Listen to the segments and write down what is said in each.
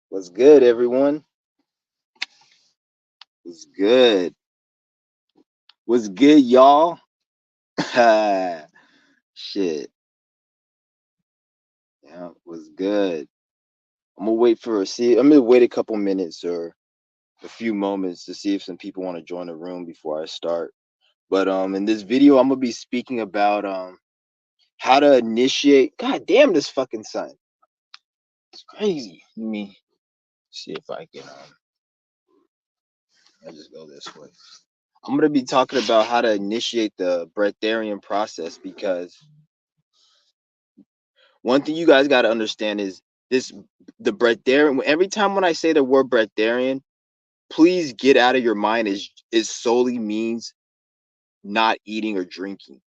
What's good, everyone? What's good? What's good, y'all? Shit. Yeah, what's good? I'm gonna wait a couple minutes or a few moments to see if some people want to join the room before I start. But in this video, I'm gonna be speaking about how to initiate. God damn, this fucking sun. It's crazy. Let me see if I can. I'll just go this way. I'm gonna be talking about how to initiate the Breatherian process because one thing you guys got to understand is this: the breatharian. Every time when I say the word breatharian, please get out of your mind is solely means not eating or drinking.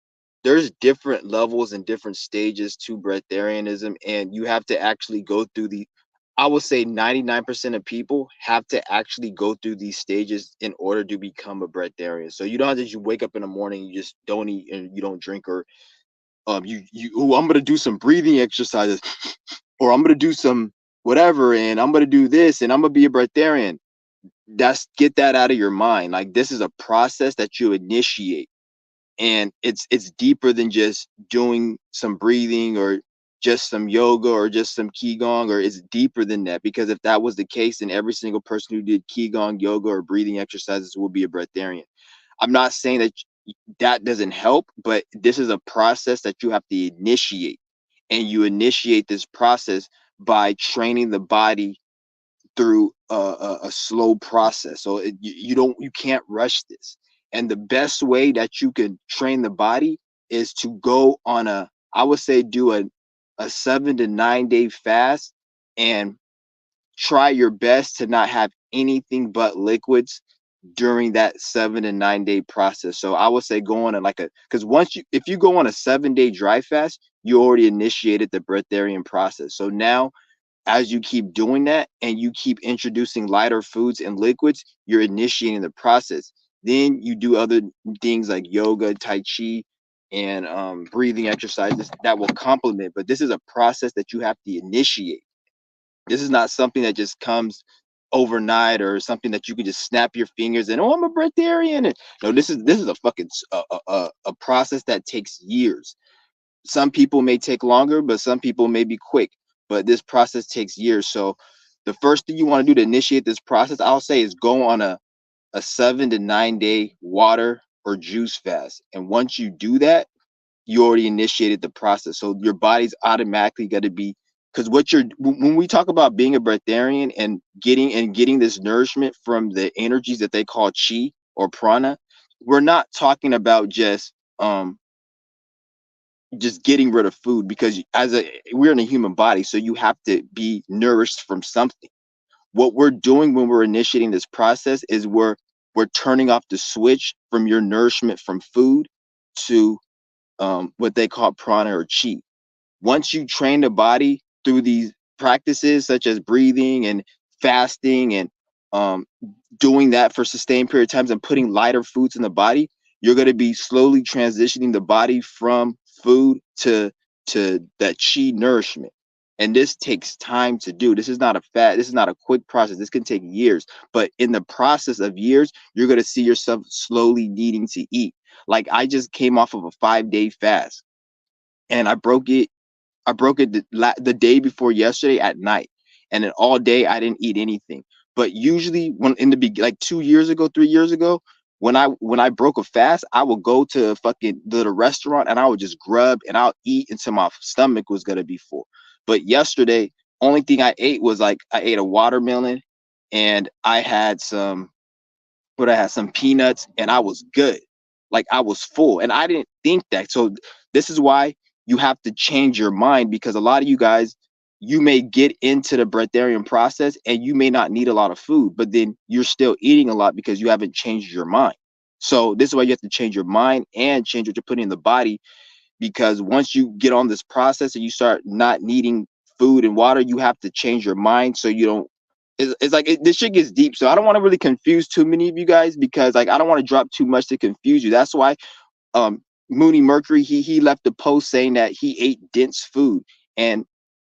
There's different levels and different stages to breatharianism, and you have to actually go through the. I would say 99% of people have to actually go through these stages in order to become a breatharian. So you don't have to just wake up in the morning, you just don't eat and you don't drink, or I'm gonna do some breathing exercises or I'm gonna do some whatever and I'm gonna do this and I'm gonna be a breatharian. That's Get that out of your mind. Like, this is a process that you initiate, and it's deeper than just doing some breathing or just some yoga or just some qigong, or it's deeper than that, because if that was the case, then every single person who did qigong, yoga, or breathing exercises will be a breatharian. I'm not saying that that doesn't help, but this is a process that you have to initiate, and you initiate this process by training the body through a slow process. So you can't rush this. And the best way that you can train the body is to go on I would say do a 7 to 9 day fast, and try your best to not have anything but liquids during that 7 to 9 day process. So I would say go on because if you go on a 7 day dry fast, you already initiated the breatharian process. So now, as you keep doing that and you keep introducing lighter foods and liquids, you're initiating the process. Then you do other things like yoga, tai chi, and breathing exercises that will complement. But this is a process that you have to initiate. This is not something that just comes overnight, or something that you can just snap your fingers and, oh, I'm a breatharian. And no, this is a fucking a process that takes years. Some people may take longer, but some people may be quick. But this process takes years. So the first thing you want to do to initiate this process, I'll say, is go on a 7 to 9 day water or juice fast. And once you do that, you already initiated the process. So your body's automatically got to be, because when we talk about being a breatharian and getting this nourishment from the energies that they call chi or prana, we're not talking about just getting rid of food, because we're in a human body, so you have to be nourished from something. What we're doing when we're initiating this process is we're turning off the switch from your nourishment from food to what they call prana or chi. Once you train the body through these practices such as breathing and fasting and um, doing that for sustained period of times and putting lighter foods in the body, you're going to be slowly transitioning the body from food to that chi nourishment. And this takes time to do. This is not a quick process. This can take years. But in the process of years, you're going to see yourself slowly needing to eat. Like, I just came off of a 5 day fast, and I broke it the day before yesterday at night, and then all day I didn't eat anything. But usually, when in the like 2 years ago, 3 years ago, when I broke a fast, I would go to the restaurant and I would just grub and I'll eat until my stomach was gonna be full. But yesterday, only thing I ate was, like, I ate a watermelon, and I had some peanuts, and I was good. Like, I was full, and I didn't think that. So this is why you have to change your mind, because a lot of you guys, you may get into the breatharian process and you may not need a lot of food, but then you're still eating a lot because you haven't changed your mind. So this is why you have to change your mind and change what you're putting in the body, because once you get on this process and you start not needing food and water, you have to change your mind so you don't. It's like this shit gets deep, so I don't want to really confuse too many of you guys, because, like, I don't want to drop too much to confuse you. That's why Mooney Mercury, he left a post saying that he ate dense food, and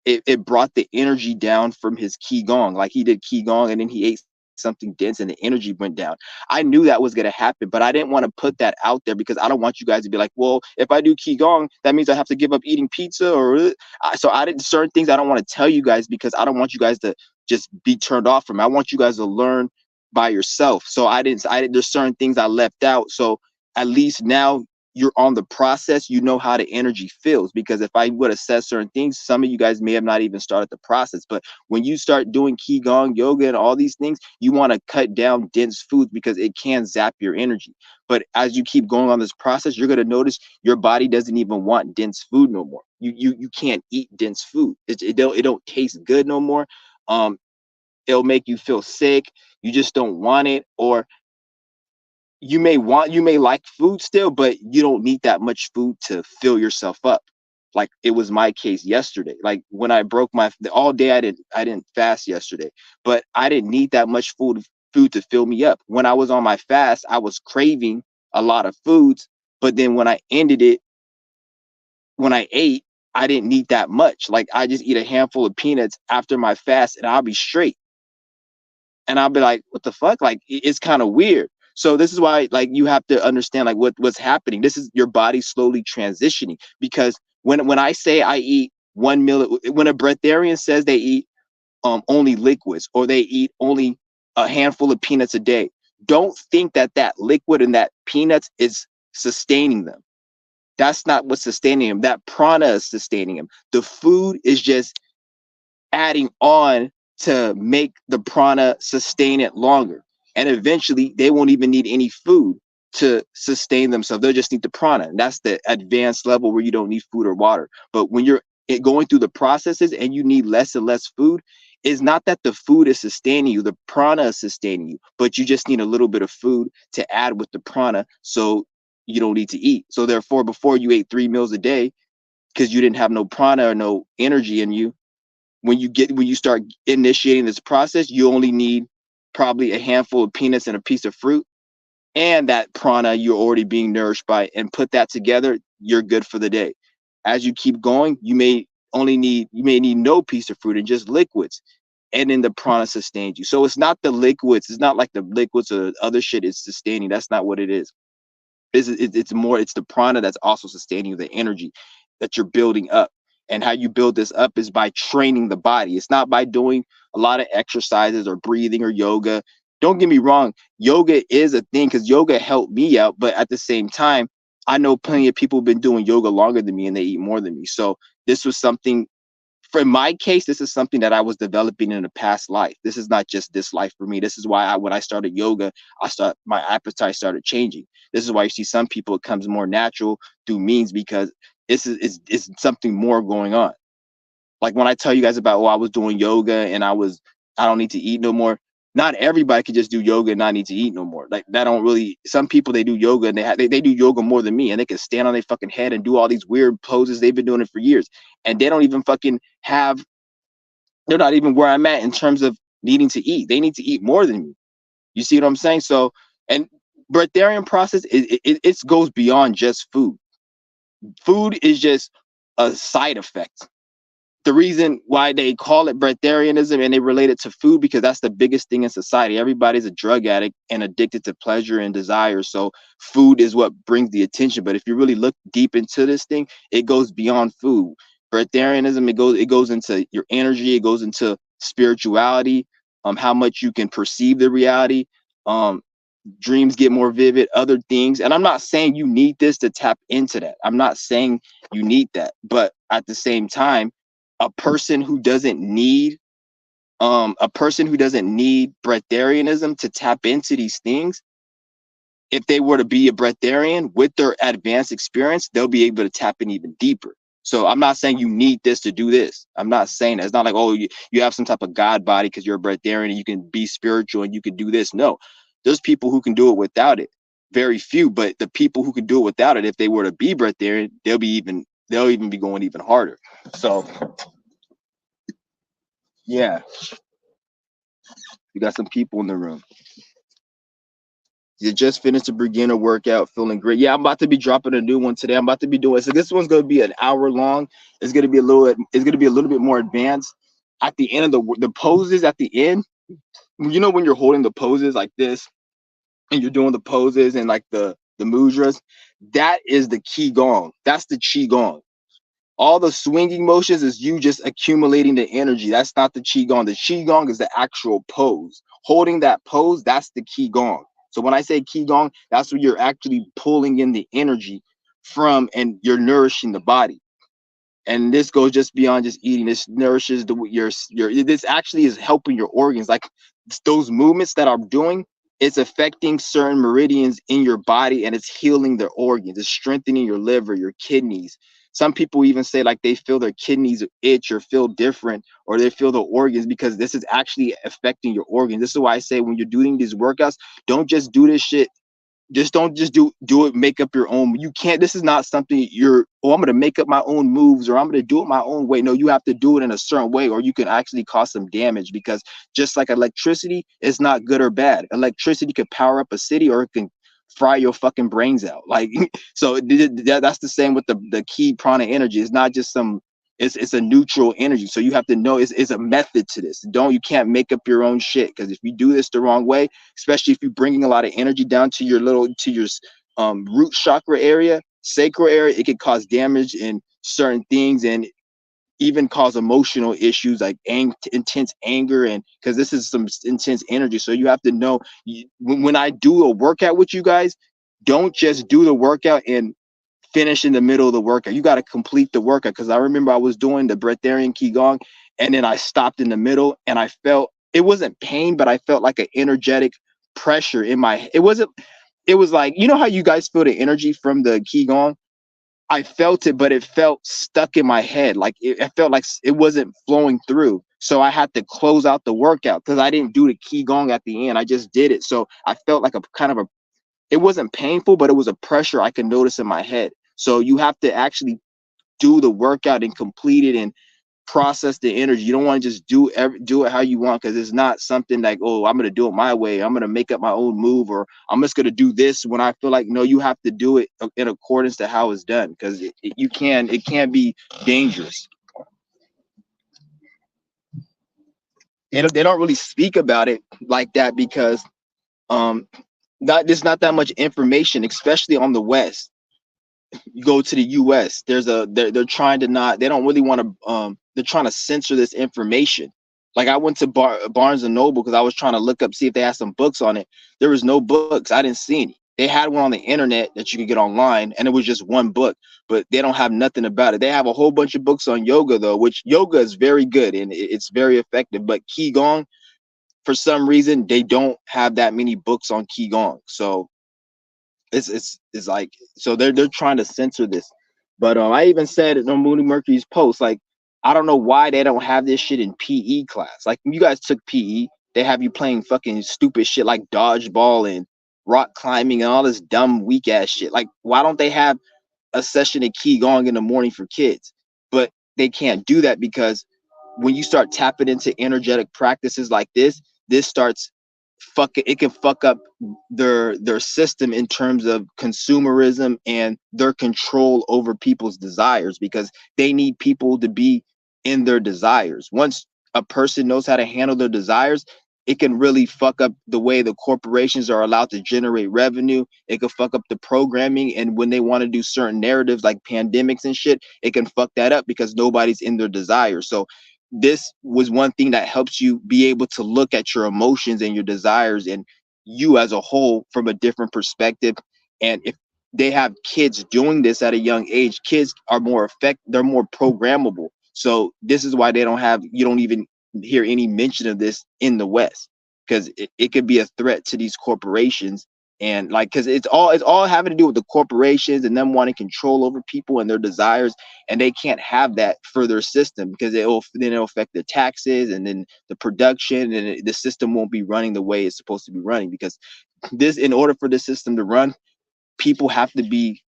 it brought the energy down from his qigong. Like he did qigong and then he ate something dense and the energy went down. I knew that was going to happen, but I didn't want to put that out there because I don't want you guys to be like, well, if I do qigong, that means I have to give up eating pizza so I didn't, certain things I don't want to tell you guys because I don't want you guys to just be turned off from it. I want you guys to learn by yourself. So there's certain things I left out. So at least now you're on the process, you know how the energy feels. Because if I would have said certain things, some of you guys may have not even started the process. But when you start doing qigong, yoga, and all these things, you want to cut down dense foods because it can zap your energy. But as you keep going on this process, you're going to notice your body doesn't even want dense food no more. You can't eat dense food. It don't taste good no more. It'll make you feel sick. You just don't want it. Or you may like food still, but you don't need that much food to fill yourself up. Like it was my case yesterday. Like when I broke my all day, I didn't fast yesterday, but I didn't need that much food to fill me up. When I was on my fast, I was craving a lot of foods, but then when I ended it, when I ate, I didn't need that much. Like I just eat a handful of peanuts after my fast and I'll be straight. And I'll be like, what the fuck? Like it's kind of weird. So this is why like you have to understand like what's happening. This is your body slowly transitioning. Because when I say I eat one meal, when a breatharian says they eat only liquids or they eat only a handful of peanuts a day, don't think that that liquid and that peanuts is sustaining them. That's not what's sustaining them. That prana is sustaining them. The food is just adding on to make the prana sustain it longer. And eventually they won't even need any food to sustain themselves. They'll just need the prana. And that's the advanced level where you don't need food or water. But when you're going through the processes and you need less and less food, it's not that the food is sustaining you, the prana is sustaining you, but you just need a little bit of food to add with the prana so you don't need to eat. So therefore, before you ate 3 meals a day, because you didn't have no prana or no energy in you, when you start initiating this process, you only need probably a handful of peanuts and a piece of fruit and that prana you're already being nourished by, and put that together, you're good for the day. As you keep going, you may need no piece of fruit and just liquids. And then the prana sustains you. So it's not the liquids, it's not like the liquids or other shit is sustaining. That's not what it is. It's the prana that's also sustaining the energy that you're building up. And how you build this up is by training the body. It's not by doing a lot of exercises or breathing or yoga. Don't get me wrong, yoga is a thing because yoga helped me out, but at the same time, I know plenty of people have been doing yoga longer than me and they eat more than me. So this was something, for my case, this is something that I was developing in a past life. This is not just this life for me. This is why when I started yoga, my appetite started changing. This is why you see some people, it comes more natural through means, because it's something more going on. Like when I tell you guys about, I was doing yoga and I don't need to eat no more. Not everybody can just do yoga and not need to eat no more. Like that don't really, some people, they do yoga and they do yoga more than me, and they can stand on their fucking head and do all these weird poses. They've been doing it for years and they don't even fucking have, they're not even where I'm at in terms of needing to eat. They need to eat more than me. You see what I'm saying? So, and breatharian process, it goes beyond just food. Food is just a side effect. The reason why they call it breatharianism and they relate it to food, because that's the biggest thing in society. Everybody's a drug addict and addicted to pleasure and desire. So food is what brings the attention. But if you really look deep into this thing, it goes beyond food. Breatharianism, it goes into your energy, it goes into spirituality, how much you can perceive the reality. Dreams get more vivid, other things. And I'm not saying you need this to tap into that. I'm not saying you need that. But at the same time, a person who doesn't need breatharianism to tap into these things, if they were to be a breatharian with their advanced experience, they'll be able to tap in even deeper. So I'm not saying you need this to do this. I'm not saying that. It's not like, oh, you have some type of God body because you're a breatharian and you can be spiritual and you can do this. No, there's people who can do it without it. Very few, but the people who can do it without it, if they were to be breatharian, they'll even be going even harder. So yeah, you got some people in the room. You just finished a beginner workout, feeling great. Yeah, I'm about to be dropping a new one today. I'm about to be doing so. This one's gonna be an hour long. It's gonna be a little. It's gonna be a little bit more advanced. At the end of the poses, at the end, you know when you're holding the poses like this, and you're doing the poses and like the mudras, that is the qi gong. That's the qi gong. All the swinging motions is you just accumulating the energy. That's not the qigong. The qigong is the actual pose. Holding that pose, that's the qigong. So when I say qigong, that's where you're actually pulling in the energy from, and you're nourishing the body. And this goes just beyond just eating. This nourishes your this actually is helping your organs. Like those movements that I'm doing, it's affecting certain meridians in your body, and it's healing their organs. It's strengthening your liver, your kidneys. Some people even say like they feel their kidneys itch or feel different, or they feel the organs, because this is actually affecting your organs. This is why I say when you're doing these workouts, don't just do this shit, just don't just do it, make up your own. You can't, this is not something you're, oh, I'm gonna make up my own moves, or I'm gonna do it my own way. No, you have to do it in a certain way, or you can actually cause some damage. Because just like electricity is not good or bad, electricity could power up a city, or it can fry your fucking brains out. Like so that's the same with the key prana energy. It's not just some, it's a neutral energy. So you have to know it's a method to this. You can't make up your own shit, because if you do this the wrong way, especially if you're bringing a lot of energy down to your root chakra area, sacral area, it could cause damage in certain things, and even cause emotional issues like intense anger, and because this is some intense energy. So you have to know, when I do a workout with you guys, don't just do the workout and finish in the middle of the workout. You got to complete the workout. Because I remember I was doing the Breatherian Qigong, and then I stopped in the middle, and I felt, it wasn't pain, but I felt like an energetic pressure in my, it was like, you know how you guys feel the energy from the Qigong? I felt it, but it felt stuck in my head. Like it felt like it wasn't flowing through. So I had to close out the workout, because I didn't do the Qigong at the end. I just did it. So I felt like a kind of a, it wasn't painful, but it was a pressure I could notice in my head. So you have to actually do the workout and complete it and process the energy. You don't want to just do it how you want, because it's not something like, oh, I'm going to do it my way, I'm going to make up my own move, or I'm just going to do this when I feel like. No, you have to do it in accordance to how it's done, because it can be dangerous. They don't really speak about it like that, because there's not that much information, especially on the West. You go to the US, they're trying to not, they don't really want to, they're trying to censor this information. Like I went to Barnes and Noble, because I was trying to look up, see if they had some books on it. There was no books. I didn't see any. They had one on the internet that you could get online, and it was just one book, but they don't have nothing about it. They have a whole bunch of books on yoga though, which yoga is very good and it's very effective. But Qigong, for some reason, they don't have that many books on Qigong. So it's like, so they're trying to censor this. But I even said it on Moody Mercury's post, like, I don't know why they don't have this shit in PE class. Like, you guys took PE, they have you playing fucking stupid shit like dodgeball and rock climbing and all this dumb weak ass shit. Like, why don't they have a session of Qigong in the morning for kids? But they can't do that, because when you start tapping into energetic practices like this starts it can fuck up their system in terms of consumerism and their control over people's desires, because they need people to be in their desires. Once a person knows how to handle their desires, it can really fuck up the way the corporations are allowed to generate revenue. It can fuck up the programming, and when they want to do certain narratives like pandemics and shit, it can fuck that up, because nobody's in their desires. So this was one thing that helps you be able to look at your emotions and your desires and you as a whole from a different perspective. And if they have kids doing this at a young age, kids are they're more programmable. So this is why you don't even hear any mention of this in the West, because it could be a threat to these corporations. And like, because it's all having to do with the corporations and them wanting control over people and their desires, and they can't have that for their system, because it'll affect the taxes and then the production, and the system won't be running the way it's supposed to be running. Because in order for the system to run, people have to be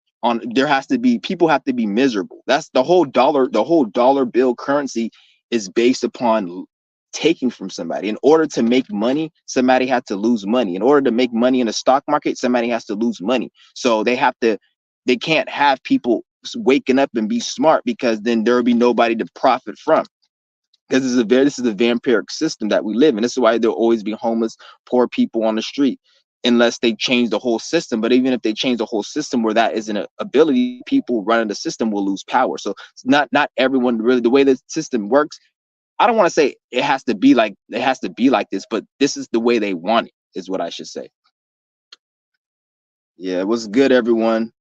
people have to be miserable. That's the whole dollar bill currency is based upon taking from somebody. In order to make money, somebody had to lose money. In order to make money in the stock market, somebody has to lose money. So they can't have people waking up and be smart, because then there will be nobody to profit from. Because this is a vampiric system that we live in. This is why there'll always be homeless, poor people on the street, unless they change the whole system. But even if they change the whole system where that isn't an ability, people running the system will lose power. So it's not everyone really, the way the system works. I don't want to say it has to be like this, but this is the way they want it, is what I should say. Yeah, it was good, everyone.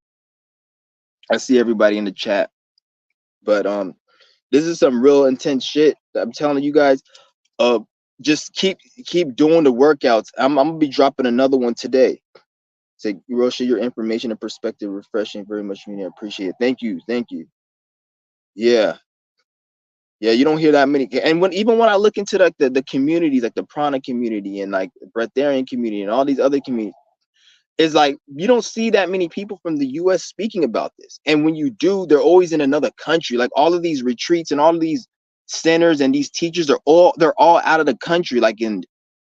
I see everybody in the chat, but this is some real intense shit. I'm telling you guys. Uh, just keep doing the workouts. I'm gonna be dropping another one today. Say, Rosha, your information and perspective refreshing very much. I appreciate it. Thank you, thank you. Yeah, yeah. You don't hear that many. And even when I look into like the communities, like the Prana community and like the Breatherian community and all these other communities, it's like you don't see that many people from the U.S. speaking about this. And when you do, they're always in another country. Like all of these retreats and all of these centers and these teachers are they're all out of the country, like in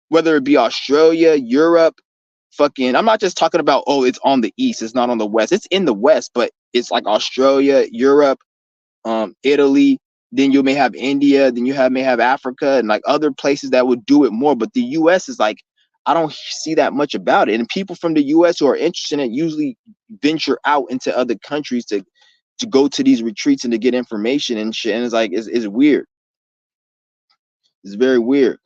whether it be Australia, Europe, fucking, I'm not just talking about, oh, it's on the east, it's not on the west. It's in the west, but it's like Australia, Europe, Italy, then you may have India, then you may have Africa and like other places that would do it more. But the US is like, I don't see that much about it. And people from the US who are interested in it usually venture out into other countries to go to these retreats and to get information and shit. And it's like, it's weird. It's very weird.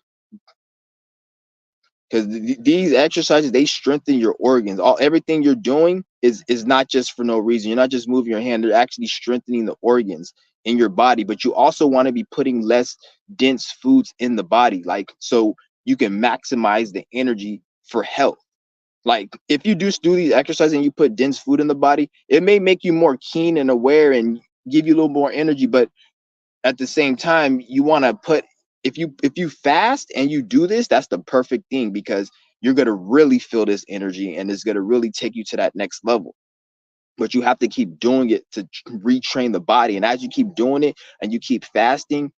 Because these exercises, they strengthen your organs. Everything you're doing is not just for no reason. You're not just moving your hand. They're actually strengthening the organs in your body. But you also want to be putting less dense foods in the body, like so you can maximize the energy for health. Like if you do these exercises and you put dense food in the body, it may make you more keen and aware and give you a little more energy. But at the same time, you want to put, if you fast and you do this, that's the perfect thing, because you're going to really feel this energy and it's going to really take you to that next level. But you have to keep doing it to retrain the body. And as you keep doing it and you keep fasting,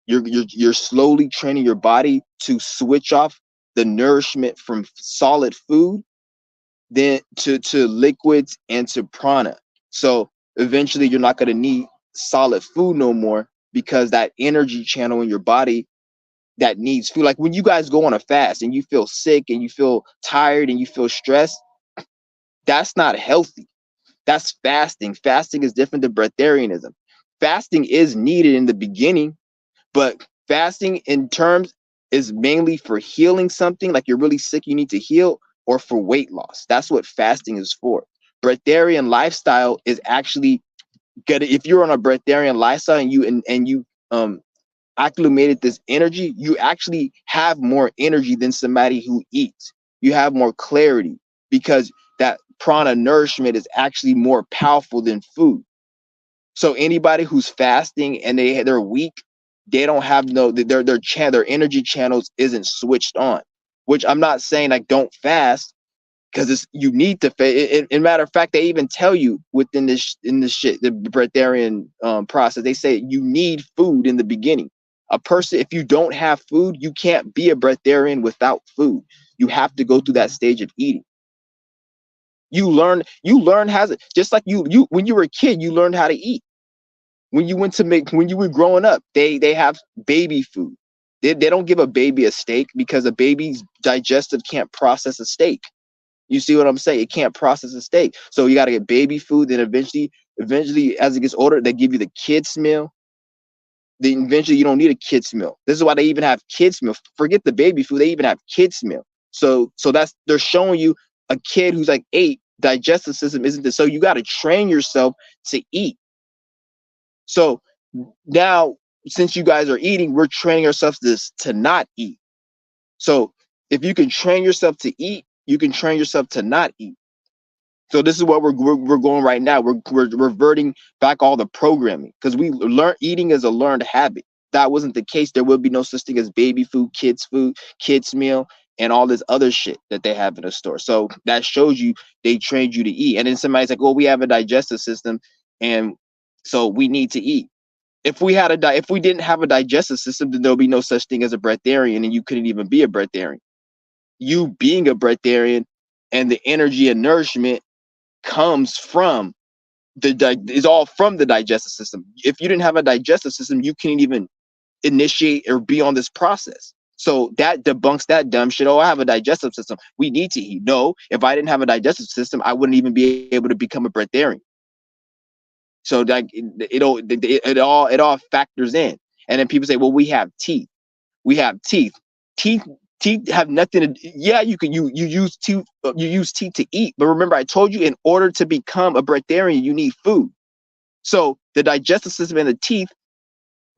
you're slowly training your body to switch off the nourishment from solid food then to liquids and to prana. So eventually you're not going to need solid food no more, because that energy channel in your body that needs food, like when you guys go on a fast and you feel sick and you feel tired and you feel stressed, that's not healthy. That's fasting. Fasting is different than breatharianism. Fasting is needed in the beginning, but fasting in terms is mainly for healing something, like you're really sick, you need to heal, or for weight loss. That's what fasting is for. Breatharian lifestyle is actually good. If you're on a breatharian lifestyle and you acclimated this energy, you actually have more energy than somebody who eats. You have more clarity, because that prana nourishment is actually more powerful than food. So anybody who's fasting and they're weak, they don't have their energy channels isn't switched on. Which I'm not saying like don't fast, because you need to fast. In matter of fact, they even tell you within the breatharian process, they say you need food in the beginning. A person, if you don't have food, you can't be a breatharian without food. You have to go through that stage of eating. You learn how to, just like you when you were a kid, you learned how to eat. When you were growing up, they have baby food. They don't give a baby a steak, because a baby's digestive can't process a steak. You see what I'm saying? It can't process a steak. So you got to get baby food. Then eventually, as it gets older, they give you the kids meal. Then eventually you don't need a kids meal. This is why they even have kids meal. Forget the baby food. They even have kids meal. So they're showing you a kid who's like 8, digestive system isn't this. So you got to train yourself to eat. So now, since you guys are eating, we're training ourselves to not eat. So if you can train yourself to eat, you can train yourself to not eat. So this is what we're going right now. We're reverting back all the programming, because we learn eating as a learned habit. That wasn't the case. There would be no such thing as baby food, kids meal, and all this other shit that they have in the store. So that shows you they trained you to eat. And then somebody's like, "Oh, we have a digestive system, and so we need to eat." If we didn't have a digestive system, then there'll be no such thing as a breatharian, and you couldn't even be a breatharian. You being a breatharian and the energy and nourishment comes from is all from the digestive system. If you didn't have a digestive system, you can't even initiate or be on this process. So that debunks that dumb shit. Oh, I have a digestive system. We need to eat. No, if I didn't have a digestive system, I wouldn't even be able to become a breatharian. So like it all factors in. And then people say, well, we have teeth. We have teeth. Teeth teeth have nothing to. Yeah, you use teeth to eat. But remember, I told you in order to become a breatharian, you need food. So the digestive system and the teeth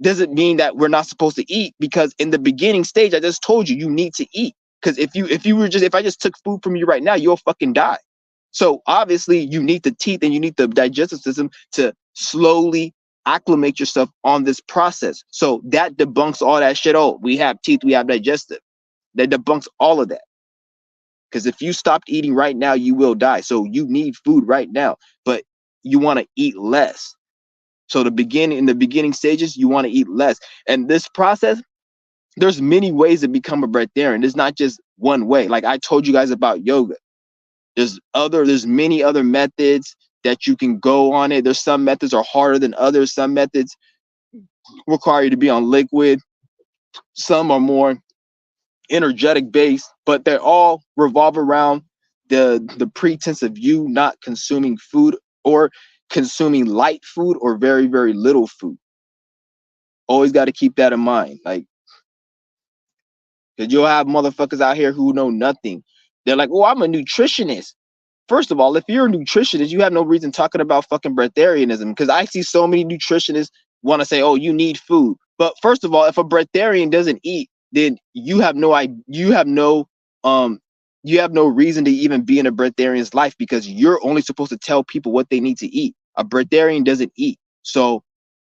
doesn't mean that we're not supposed to eat, because in the beginning stage, I just told you need to eat. Because if I just took food from you right now, you'll fucking die. So obviously you need the teeth and you need the digestive system to slowly acclimate yourself on this process. So that debunks all that shit. Oh, we have teeth, we have digestive. That debunks all of that. Because if you stopped eating right now, you will die. So you need food right now, but you want to eat less. So in the beginning stages, you want to eat less. And this process, there's many ways to become a breatharian. There's not just one way. Like I told you guys about yoga. There's many other methods that you can go on it. There's some methods are harder than others. Some methods require you to be on liquid. Some are more energetic based, but they all revolve around the pretense of you not consuming food, or consuming light food, or very, very little food. Always got to keep that in mind. Like, because you'll have motherfuckers out here who know nothing. They're like, oh, I'm a nutritionist. First of all, if you're a nutritionist, you have no reason talking about fucking breatharianism, because I see so many nutritionists want to say, oh, you need food. But first of all, if a breatharian doesn't eat, then um you have no reason to even be in a breatharian's life, because you're only supposed to tell people what they need to eat. A breatharian doesn't eat. So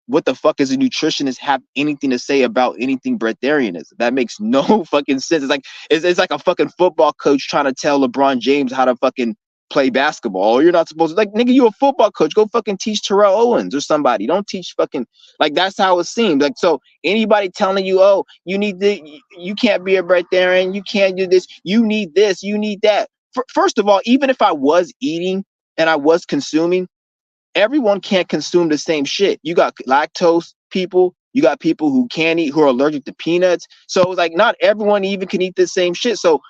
what the fuck does a nutritionist have anything to say about anything breatharianism? That makes no fucking sense. It's like a fucking football coach trying to tell LeBron James how to fucking play basketball. You're not supposed to, like, nigga, you a football coach. Go fucking teach Terrell Owens or somebody. Don't teach fucking, like, that's how it seems. Like, so anybody telling you, oh, you can't be a breatharian, you can't do this, you need this, you need that. First of all, even if I was eating and I was consuming, everyone can't consume the same shit. You got lactose people, you got people who can't eat, who are allergic to peanuts. So it's like not everyone even can eat the same shit. So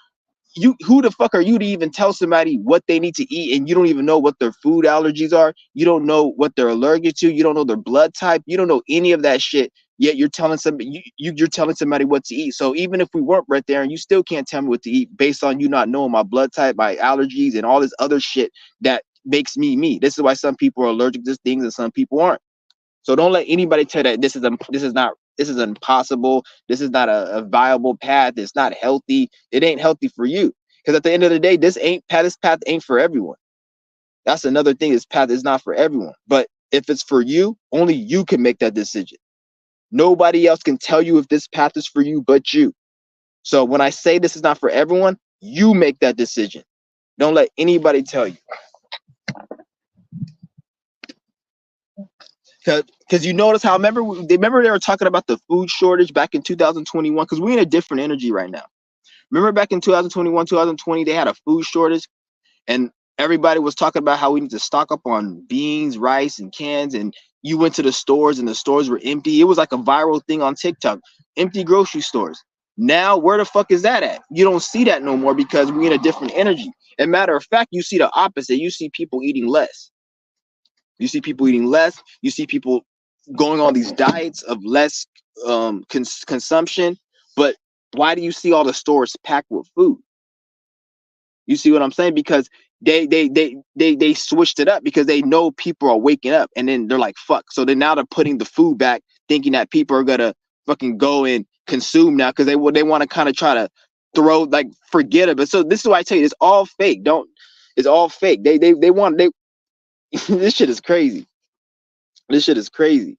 who the fuck are you to even tell somebody what they need to eat, and you don't even know what their food allergies are? You don't know what they're allergic to. You don't know their blood type. You don't know any of that shit. Yet you're telling somebody you're telling somebody what to eat. So even if we weren't right there, and you still can't tell me what to eat based on you not knowing my blood type, my allergies, and all this other shit that makes me me. This is why some people are allergic to things and some people aren't. So don't let anybody tell that this is impossible. This is not a viable path. It's not healthy. It ain't healthy for you. Because at the end of the day, this path ain't for everyone. That's another thing. This path is not for everyone. But if it's for you, only you can make that decision. Nobody else can tell you if this path is for you but you. So when I say this is not for everyone, you make that decision. Don't let anybody tell you. Because you notice how, remember they were talking about the food shortage back in 2021, because we're in a different energy right now. Remember back in 2021, 2020, they had a food shortage, and everybody was talking about how we need to stock up on beans, rice, and cans. And you went to the stores and the stores were empty. It was like a viral thing on TikTok. Empty grocery stores. Now, where the fuck is that at? You don't see that no more, because we're in a different energy. And matter of fact, you see the opposite. You see people eating less. You see people eating less. You see people going on these diets of less consumption. But why do you see all the stores packed with food? You see what I'm saying? Because they switched it up, because they know people are waking up, and then they're like, fuck. So then now they're putting the food back, thinking that people are gonna fucking go and consume now, because they want to kind of try to forget it. But so this is why I tell you, it's all fake. It's all fake. They want this shit is crazy. This shit is crazy.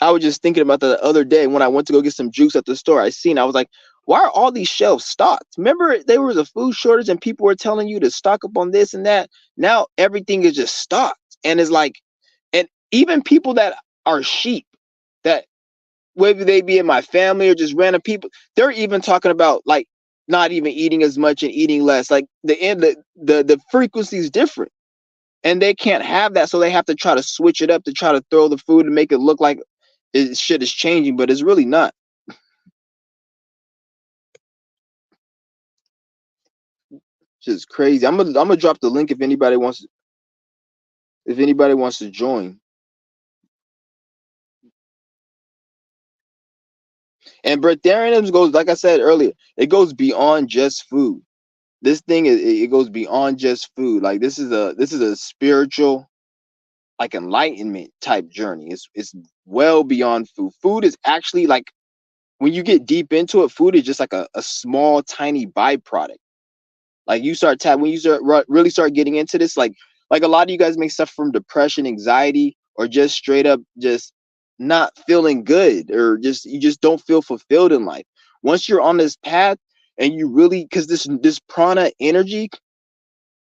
I was just thinking about the other day when I went to go get some juice at the store. I was like, why are all these shelves stocked? Remember, there was a food shortage and people were telling you to stock up on this and that. Now everything is just stocked. And it's like, even people that are sheep, that whether they be in my family or just random people, they're even talking about like not even eating as much and eating less. Like the frequency is different, and they can't have that, so they have to try to switch it up to try to throw the food and make it look like shit is changing, but it's really not. Just crazy. I'm gonna drop the link if anybody wants to join. And breatharianism goes, like I said earlier, it goes beyond just food. This thing is, it goes beyond just food. Like this is a spiritual, like, enlightenment type journey. It's well beyond food. Food is actually like, when you get deep into it, food is just like a small tiny byproduct. Like you start when you really start getting into this, like a lot of you guys may suffer from depression, anxiety, or just straight up just not feeling good, or just you just don't feel fulfilled in life. Once you're on this path, and you really, because this prana energy,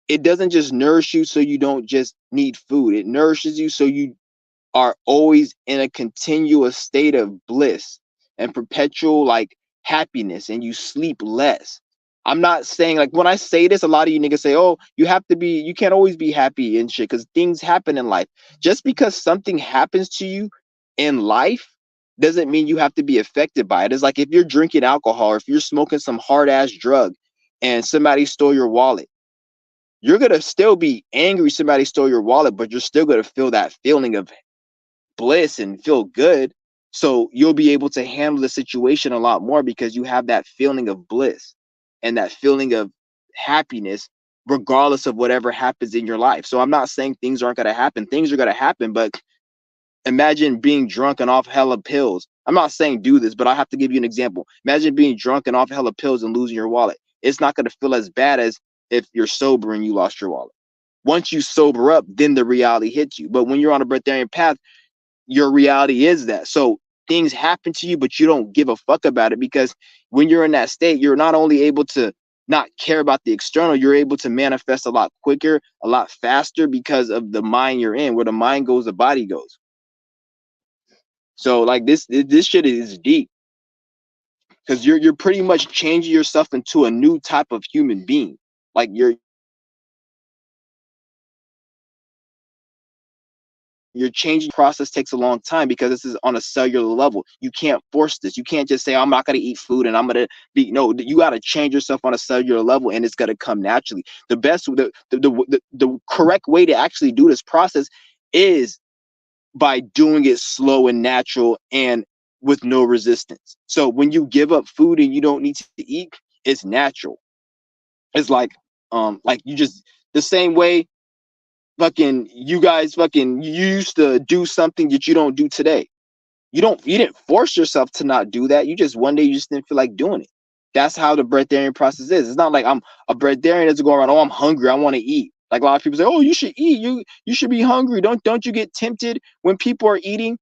it doesn't just nourish you so you don't just need food. It nourishes you so you are always in a continuous state of bliss and perpetual, like, happiness, and you sleep less. I'm not saying, like, when I say this, a lot of you niggas say, oh, you can't always be happy and shit, because things happen in life. Just because something happens to you in life doesn't mean you have to be affected by it. It's like if you're drinking alcohol, or if you're smoking some hard ass drug and somebody stole your wallet, you're gonna still be angry somebody stole your wallet, but you're still gonna feel that feeling of bliss and feel good. So you'll be able to handle the situation a lot more because you have that feeling of bliss and that feeling of happiness, regardless of whatever happens in your life. So I'm not saying things aren't going to happen. Things are going to happen, but imagine being drunk and off hella pills. I'm not saying do this, but I have to give you an example. Imagine being drunk and off hella pills and losing your wallet. It's not going to feel as bad as if you're sober and you lost your wallet. Once you sober up, then the reality hits you. But when you're on a breatharian path, your reality is that. So things happen to you, but you don't give a fuck about it, because when you're in that state, you're not only able to not care about the external, you're able to manifest a lot quicker, a lot faster, because of the mind you're in. Where the mind goes, the body goes. So like this shit is deep, because you're pretty much changing yourself into a new type of human being. Like you're changing. Process takes a long time because this is on a cellular level. You can't force this. You can't just say, I'm not going to eat food and I'm going to be, no, you got to change yourself on a cellular level, and it's going to come naturally. The correct way to actually do this process is by doing it slow and natural and with no resistance. So when you give up food and you don't need to eat, it's natural. It's like you just, the same way fucking you guys fucking you used to do something that you don't do today. You didn't force yourself to not do that. You just, one day you just didn't feel like doing it. That's how the breatharian process is. It's not like I'm a breatharian that's going around, oh, I'm hungry, I want to eat. Like a lot of people say, oh, you should eat. You should be hungry. Don't you get tempted when people are eating?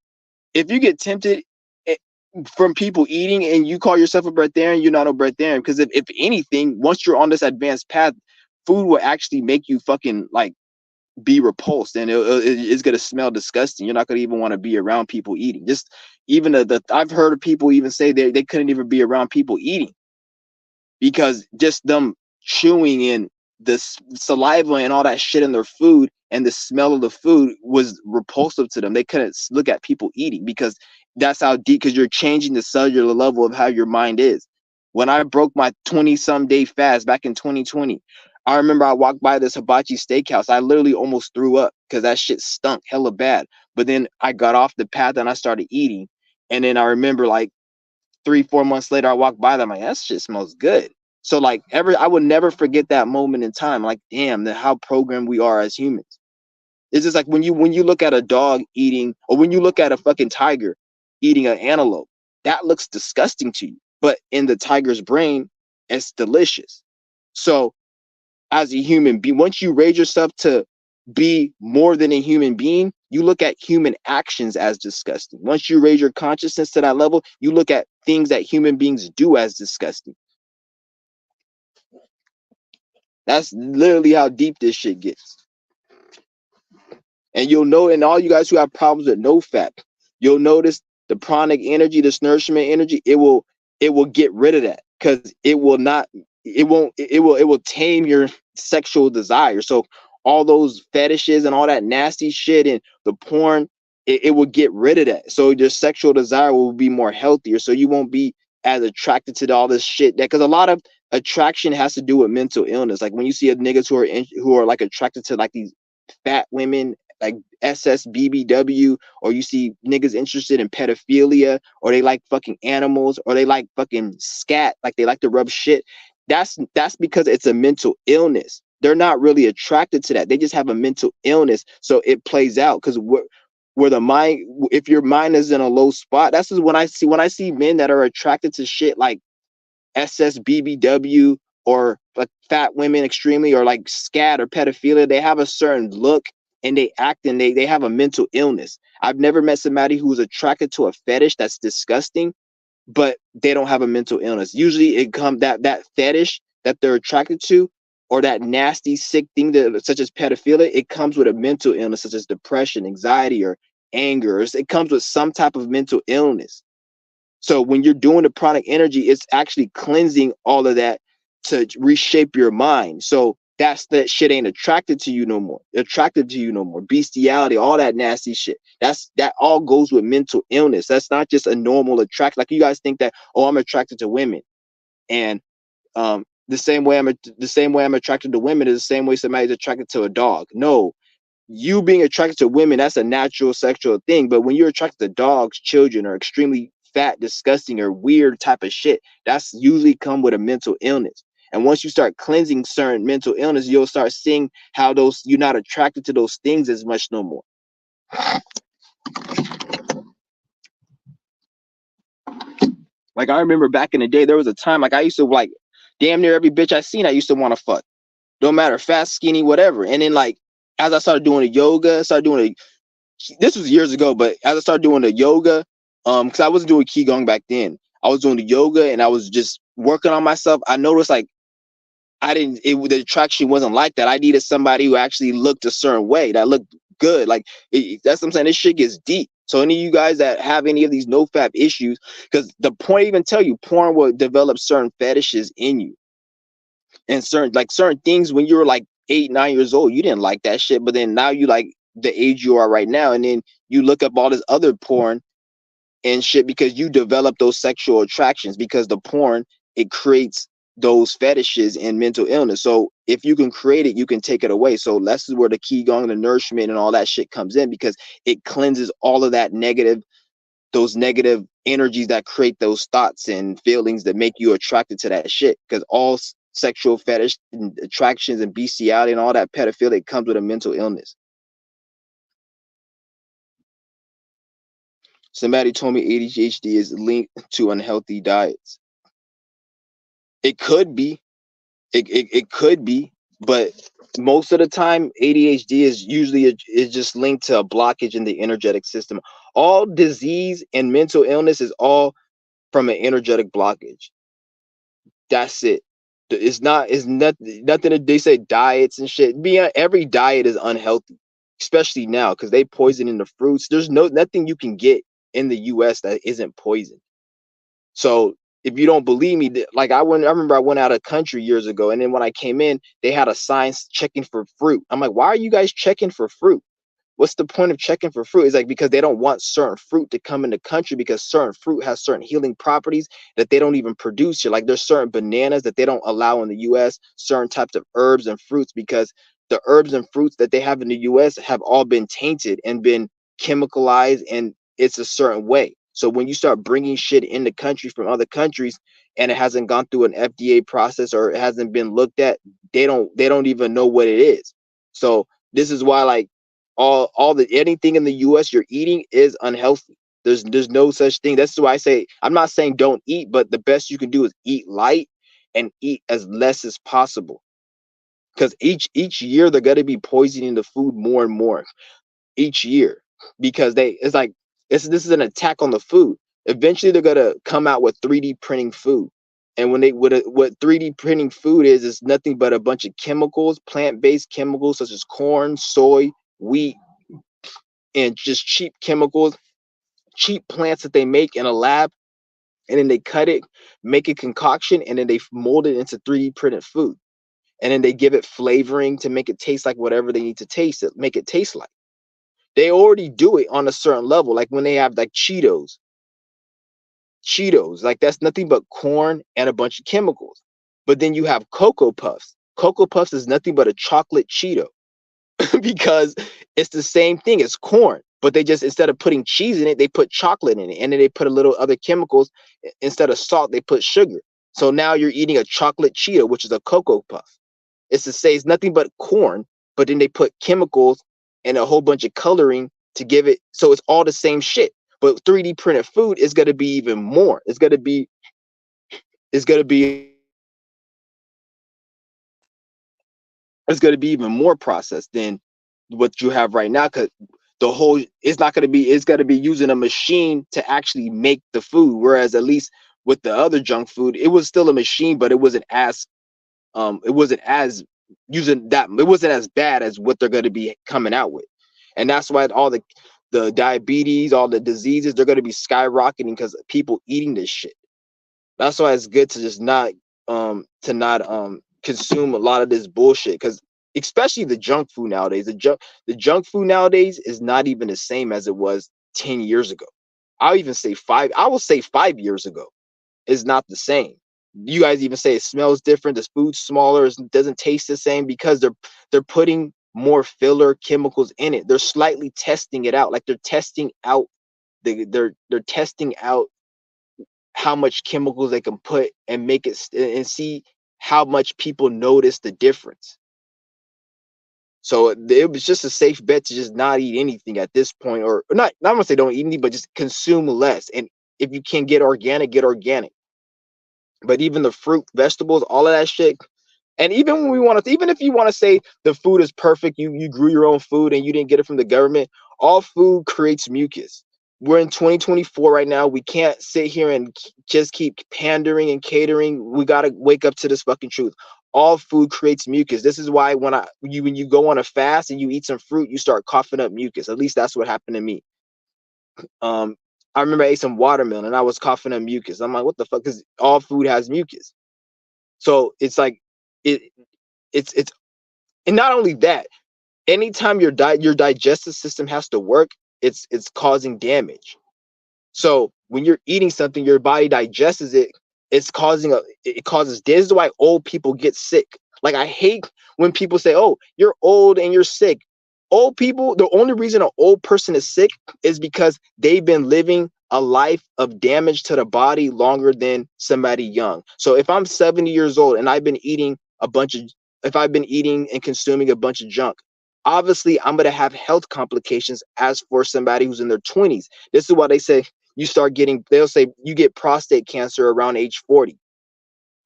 If you get tempted eh, from people eating and you call yourself a breatharian, you're not a breatharian. Because if anything, once you're on this advanced path, food will actually make you fucking like be repulsed, and it's going to smell disgusting. You're not going to even want to be around people eating. Just even I've heard of people even say they couldn't even be around people eating, because just them chewing in the saliva and all that shit in their food, and the smell of the food was repulsive to them. They couldn't look at people eating, because that's how deep, because you're changing the cellular level of how your mind is. When I broke my 20-some day fast back in 2020, I remember I walked by this hibachi steakhouse. I literally almost threw up because that shit stunk hella bad. But then I got off the path and I started eating. And then I remember like 3-4 months later, I walked by them, like, that shit smells good. So like I would never forget that moment in time. Like, damn, how programmed we are as humans. It's just like when you look at a dog eating, or when you look at a fucking tiger eating an antelope, that looks disgusting to you. But in the tiger's brain, it's delicious. So as a human being, once you raise yourself to be more than a human being, you look at human actions as disgusting. Once you raise your consciousness to that level, you look at things that human beings do as disgusting. That's literally how deep this shit gets. And you'll know, and all you guys who have problems with no fap, you'll notice the pranic energy, this nourishment energy, it will get rid of that, because it will not, it won't, it will tame your sexual desire. So all those fetishes and all that nasty shit and the porn, it will get rid of that. So your sexual desire will be more healthier. So you won't be as attracted to all this shit, that, because a lot of attraction has to do with mental illness. Like when you see niggas who are like attracted to like these fat women, like SSBBW, or you see niggas interested in pedophilia, or they like fucking animals, or they like fucking scat, like they like to rub shit. That's because it's a mental illness. They're not really attracted to that. They just have a mental illness. So it plays out, because where the mind, if your mind is in a low spot, that's just when I see men that are attracted to shit like SSBBW, or like fat women extremely, or like scat or pedophilia. They have a certain look, and they act, and they have a mental illness. I've never met somebody who's attracted to a fetish that's disgusting, but they don't have a mental illness. Usually it comes that fetish that they're attracted to, or that nasty sick thing, that such as pedophilia, it comes with a mental illness such as depression, anxiety, or anger. It comes with some type of mental illness. So when you're doing the pranic energy, it's actually cleansing all of that to reshape your mind. So that shit ain't attracted to you no more. Attractive to you no more. Bestiality, all that nasty shit. That all goes with mental illness. That's not just a normal attraction. Like you guys think that, oh, I'm attracted to women, and the same way I'm attracted to women is the same way somebody's attracted to a dog. No, you being attracted to women, that's a natural sexual thing. But when you're attracted to dogs, children, or extremely fat, disgusting, or weird type of shit, that's usually come with a mental illness. And once you start cleansing certain mental illness, you'll start seeing how those, you're not attracted to those things as much no more. Like I remember back in the day, there was a time like I used to like damn near every bitch I seen I used to want to fuck. Don't matter, fat, skinny, whatever. And then like as I started doing the yoga, this was years ago, but as I started doing the yoga, because I wasn't doing qigong back then, I was doing the yoga and I was just working on myself. I noticed like the attraction wasn't like that. I needed somebody who actually looked a certain way, that looked good. Like that's what I'm saying. This shit gets deep. So any of you guys that have any of these no fap issues, because the point even tell you, porn will develop certain fetishes in you, and certain things when you were like 8, 9 years old, you didn't like that shit, but then now you like the age you are right now, and then you look up all this other porn and shit because you develop those sexual attractions, because the porn, it creates those fetishes and mental illness. So if you can create it, you can take it away. So this is where the qigong, the nourishment, and all that shit comes in, because it cleanses all of that negative, those negative energies that create those thoughts and feelings that make you attracted to that shit. Because all sexual fetish and attractions and bestiality and all that pedophilia comes with a mental illness. Somebody told me ADHD is linked to unhealthy diets. It could be. It could be, but most of the time ADHD is usually is just linked to a blockage in the energetic system. All disease and mental illness is all from an energetic blockage. That's it. It's nothing that they say diets and shit. Every diet is unhealthy, especially now because they poison in the fruits. There's nothing you can get in the US that isn't poison. So if you don't believe me, like I remember I went out of country years ago, and then when I came in, they had a sign checking for fruit. I'm like, why are you guys checking for fruit? What's the point of checking for fruit? It's like because they don't want certain fruit to come in the country, because certain fruit has certain healing properties that they don't even produce here. Like there's certain bananas that they don't allow in the US, certain types of herbs and fruits, because the herbs and fruits that they have in the US have all been tainted and been chemicalized, and it's a certain way. So when you start bringing shit in the country from other countries and it hasn't gone through an FDA process or it hasn't been looked at, they don't even know what it is. So this is why like anything in the US you're eating is unhealthy. There's no such thing. That's why I say, I'm not saying don't eat, but the best you can do is eat light and eat as less as possible. Because each year they're gonna be poisoning the food more and more each year, because this is an attack on the food. Eventually they're gonna come out with 3D printing food. And what 3D printing food is nothing but a bunch of chemicals, plant-based chemicals such as corn, soy, wheat, and just cheap chemicals, cheap plants that they make in a lab, and then they cut it, make a concoction, and then they mold it into 3D printed food. And then they give it flavoring to make it taste like whatever they need to taste it, make it taste like. They already do it on a certain level. Like when they have like Cheetos, like that's nothing but corn and a bunch of chemicals. But then you have Cocoa Puffs. Cocoa Puffs is nothing but a chocolate Cheeto because it's the same thing as corn, but they just, instead of putting cheese in it, they put chocolate in it, and then they put a little other chemicals. Instead of salt, they put sugar. So now you're eating a chocolate Cheeto, which is a Cocoa Puff. It's to say it's nothing but corn, but then they put chemicals and a whole bunch of coloring to give it, so it's all the same shit. But 3D printed food is going to be even more. It's going to be it's going to be even more processed than what you have right now, because the whole, it's not going to be, it's going to be using a machine to actually make the food, whereas at least with the other junk food, it was still a machine, but it wasn't as using that, it wasn't as bad as what they're going to be coming out with. And that's why all the diabetes, all the diseases, they're going to be skyrocketing because people eating this shit. That's why it's good to just not consume a lot of this bullshit, because especially the junk food nowadays, the junk food nowadays is not even the same as it was 10 years ago. I will say 5 years ago is not the same. You guys even say it smells different, the food's smaller, it doesn't taste the same, because they're putting more filler chemicals in it. They're slightly testing it out, like they're testing out they're testing out how much chemicals they can put and make it and see how much people notice the difference. So it was just a safe bet to just not eat anything at this point, or not gonna say don't eat anything, but just consume less. And if you can get organic, get organic. But even the fruit, vegetables, all of that shit. And even when we want to, even if you want to say the food is perfect, you grew your own food and you didn't get it from the government, all food creates mucus. We're in 2024 right now. We can't sit here and just keep pandering and catering. We got to wake up to this fucking truth. All food creates mucus. This is why when you go on a fast and you eat some fruit, you start coughing up mucus. At least that's what happened to me. Um, I remember I ate some watermelon and I was coughing up mucus. I'm like, what the fuck? Because all food has mucus. So it's like it it's and not only that, anytime your digestive system has to work, it's causing damage. So when you're eating something, your body digests it. It causes, this is why old people get sick. Like I hate when people say, "Oh, you're old and you're sick." Old people, the only reason an old person is sick is because they've been living a life of damage to the body longer than somebody young. So if I'm 70 years old and if I've been eating and consuming a bunch of junk, obviously I'm going to have health complications as for somebody who's in their 20s. This is why they say they'll say you get prostate cancer around age 40.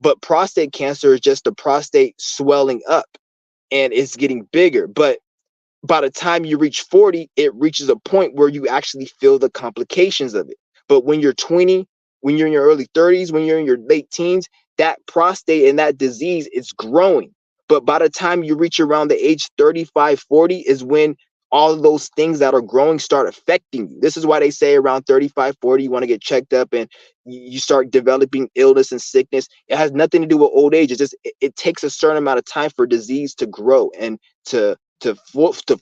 But prostate cancer is just the prostate swelling up and it's getting bigger. But by the time you reach 40, it reaches a point where you actually feel the complications of it. But when you're 20, when you're in your early 30s, when you're in your late teens, that prostate and that disease is growing. But by the time you reach around the age 35, 40 is when all of those things that are growing start affecting you. This is why they say around 35, 40, you want to get checked up and you start developing illness and sickness. It has nothing to do with old age. It's just it takes a certain amount of time for disease to grow and to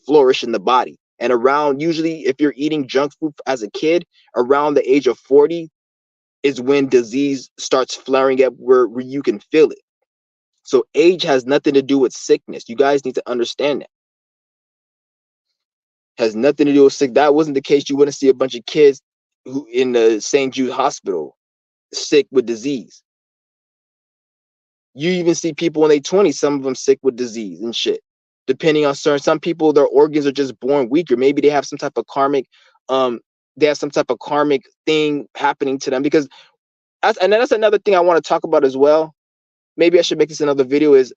flourish in the body. And around, usually if you're eating junk food as a kid, around the age of 40 is when disease starts flaring up where you can feel it. So age has nothing to do with sickness. You guys need to understand that. Has nothing to do with sick. That wasn't the case. You wouldn't see a bunch of kids who in the St. Jude Hospital sick with disease. You even see people in their 20s, some of them sick with disease and shit. Depending on some people, their organs are just born weaker. Maybe they have some type of um, karmic thing happening to them. Because that's another thing I want to talk about as well. Maybe I should make this another video. Is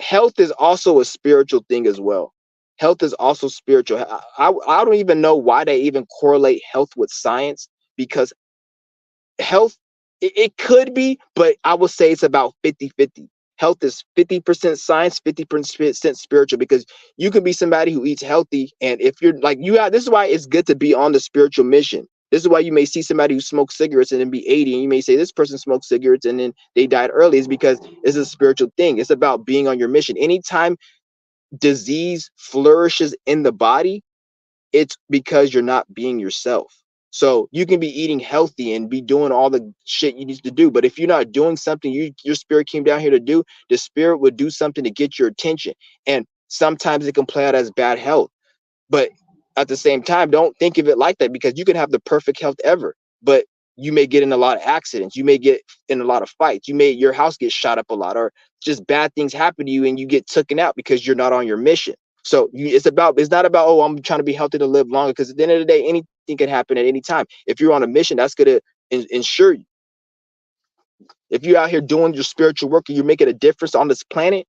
health is also a spiritual thing as well. Health is also spiritual. I don't even know why they even correlate health with science, because health, it could be, but I would say it's about 50-50. Health is 50% science, 50% spiritual, because you can be somebody who eats healthy. And if you're like, this is why it's good to be on the spiritual mission. This is why you may see somebody who smokes cigarettes and then be 80, and you may say this person smoked cigarettes and then they died early. Is because it's a spiritual thing. It's about being on your mission. Anytime disease flourishes in the body, it's because you're not being yourself. So you can be eating healthy and be doing all the shit you need to do, but if you're not doing something your spirit came down here to do, the spirit would do something to get your attention. And sometimes it can play out as bad health. But at the same time, don't think of it like that, because you can have the perfect health ever, but you may get in a lot of accidents. You may get in a lot of fights. Your house gets shot up a lot, or just bad things happen to you and you get taken out because you're not on your mission. So it's not about, oh, I'm trying to be healthy to live longer, because at the end of the day, anything can happen at any time. If you're on a mission, that's going to ensure you. If you're out here doing your spiritual work and you're making a difference on this planet,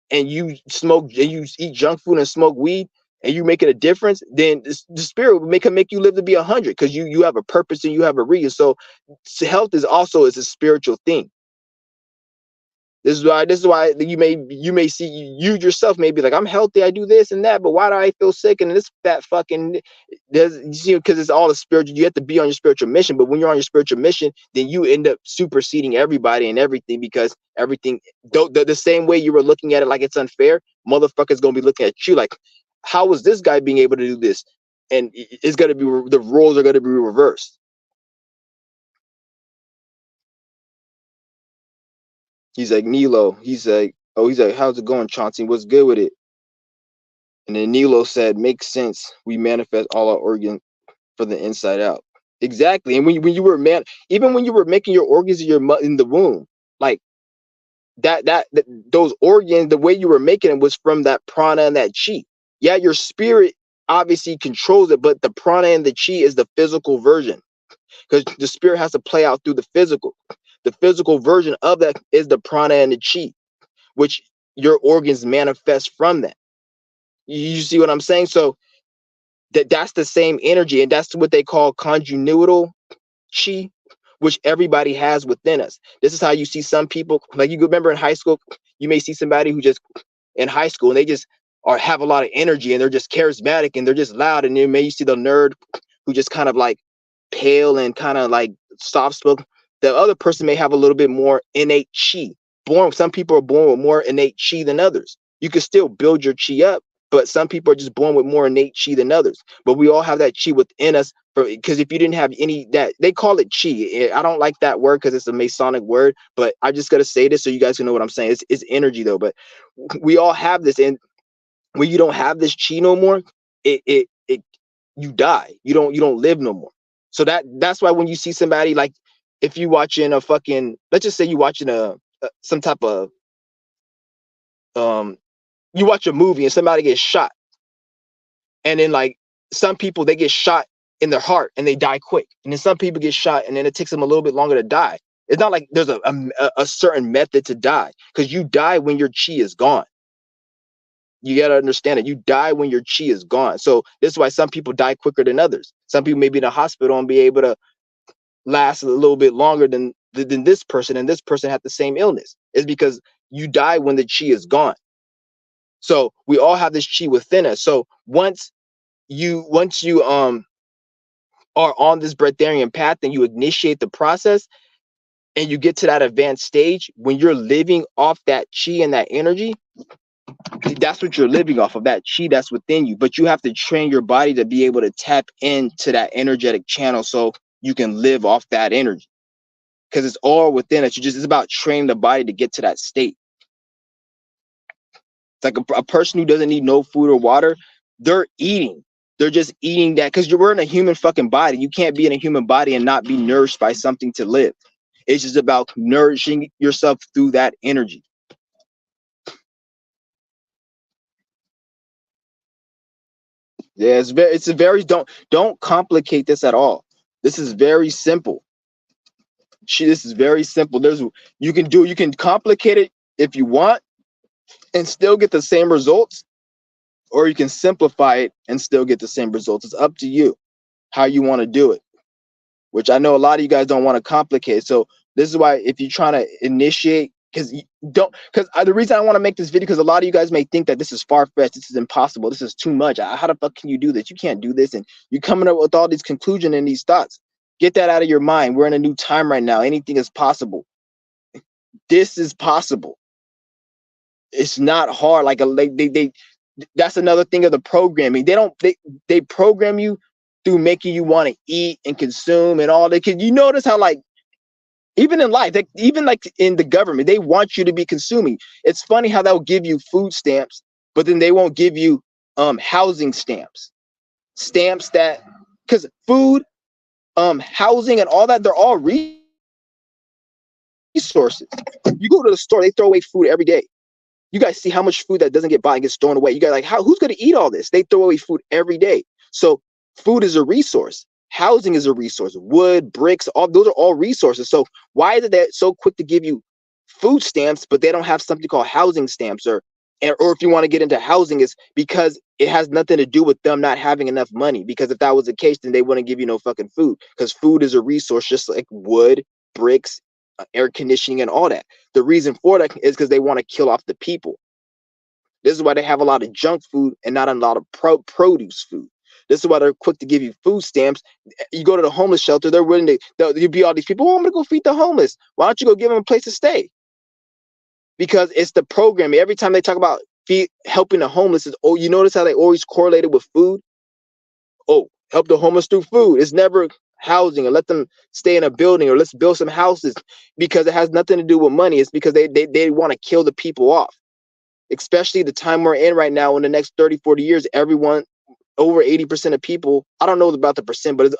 and you smoke and you eat junk food and smoke weed, and you making a difference, then the spirit will make you live to be 100, because you have a purpose and you have a reason. So health is a spiritual thing. This is why you may see, you yourself may be like, I'm healthy, I do this and that, but why do I feel sick? And this fat fucking does, you see, because it's all a spiritual. You have to be on your spiritual mission, but when you're on your spiritual mission, then you end up superseding everybody and everything, because everything, the same way you were looking at it like it's unfair, motherfuckers gonna be looking at you like, how is this guy being able to do this? And it's gonna be, the roles are gonna be reversed. He's like, Nilo, he's like, how's it going, Chauncey? What's good with it? And then Nilo said, makes sense. We manifest all our organs for the inside out. Exactly. And when you were even when you were making your organs in the womb, like that those organs, the way you were making it was from that prana and that chi. Yeah, your spirit obviously controls it, but the prana and the chi is the physical version, because the spirit has to play out through the physical. The physical version of that is the prana and the chi, which your organs manifest from that. You see what I'm saying? So that's the same energy, and that's what they call conjugal chi, which everybody has within us. This is how you see some people, like you remember in high school, you may see somebody who just in high school and they just have a lot of energy and they're just charismatic and they're just loud, and then you see the nerd who just kind of like pale and kind of like soft spoken. The other person may have a little bit more innate chi. Some people are born with more innate chi than others. You can still build your chi up, but some people are just born with more innate chi than others. But we all have that chi within us, because if you didn't have any, that they call it chi. I don't like that word because it's a Masonic word, but I just got to say this so you guys can know what I'm saying. It's energy though, but we all have this. And when you don't have this chi no more, it you die. You don't live no more. So that's why when you see somebody, like if you watching a fucking, let's just say you watching some type of you watch a movie and somebody gets shot, and then like some people, they get shot in their heart and they die quick, and then some people get shot and then it takes them a little bit longer to die. It's not like there's a certain method to die, because you die when your chi is gone. You got to understand it. You die when your chi is gone. So this is why some people die quicker than others. Some people may be in the hospital and be able to last a little bit longer than this person, and this person had the same illness. It's because you die when the chi is gone. So we all have this chi within us. So once you are on this breatharian path and you initiate the process and you get to that advanced stage, when you're living off that chi and that energy, that's what you're living off of, that chi that's within you. But you have to train your body to be able to tap into that energetic channel so you can live off that energy, because it's all within us. It's about training the body to get to that state. It's like a person who doesn't need no food or water, they're eating. They're just eating that, because we're in a human fucking body. You can't be in a human body and not be nourished by something to live. It's just about nourishing yourself through that energy. Yeah, it's a very, don't complicate this at all. This is very simple. This is very simple. You can complicate it if you want and still get the same results, or you can simplify it and still get the same results. It's up to you how you want to do it, which I know a lot of you guys don't want to complicate. So this is why, if you're trying to initiate, because the reason I want to make this video, because a lot of you guys may think that this is far-fetched, this is impossible, this is too much. How the fuck can you do this? You can't do this, and you coming up with all these conclusions and these thoughts. Get that out of your mind. We're in a new time right now. Anything is possible. This is possible. It's not hard. Like they that's another thing of the programming. They program you through making you want to eat and consume and all that. Cause you notice how, like, even in life, even like in the government, they want you to be consuming. It's funny how they'll give you food stamps, but then they won't give you housing stamps. Stamps that, because food, housing, and all that, they're all resources. You go to the store, they throw away food every day. You guys see how much food that doesn't get bought and gets thrown away. You guys like, who's going to eat all this? They throw away food every day. So food is a resource. Housing is a resource. Wood, bricks, all those are all resources. So why is it that so quick to give you food stamps, but they don't have something called housing stamps? Or if you want to get into housing, is because it has nothing to do with them not having enough money. Because if that was the case, then they wouldn't give you no fucking food. Because food is a resource, just like wood, bricks, air conditioning, and all that. The reason for that is because they want to kill off the people. This is why they have a lot of junk food and not a lot of produce food. This is why they're quick to give you food stamps. You go to the homeless shelter, they're willing to, you'll be all these people, oh, I'm going to go feed the homeless. Why don't you go give them a place to stay? Because it's the programming. Every time they talk about helping the homeless, you notice how they always correlated with food? Oh, help the homeless through food. It's never housing, or let them stay in a building, or let's build some houses, because it has nothing to do with money. It's because they want to kill the people off. Especially the time we're in right now, in the next 30, 40 years, everyone, over 80% of people, I don't know about the percent, but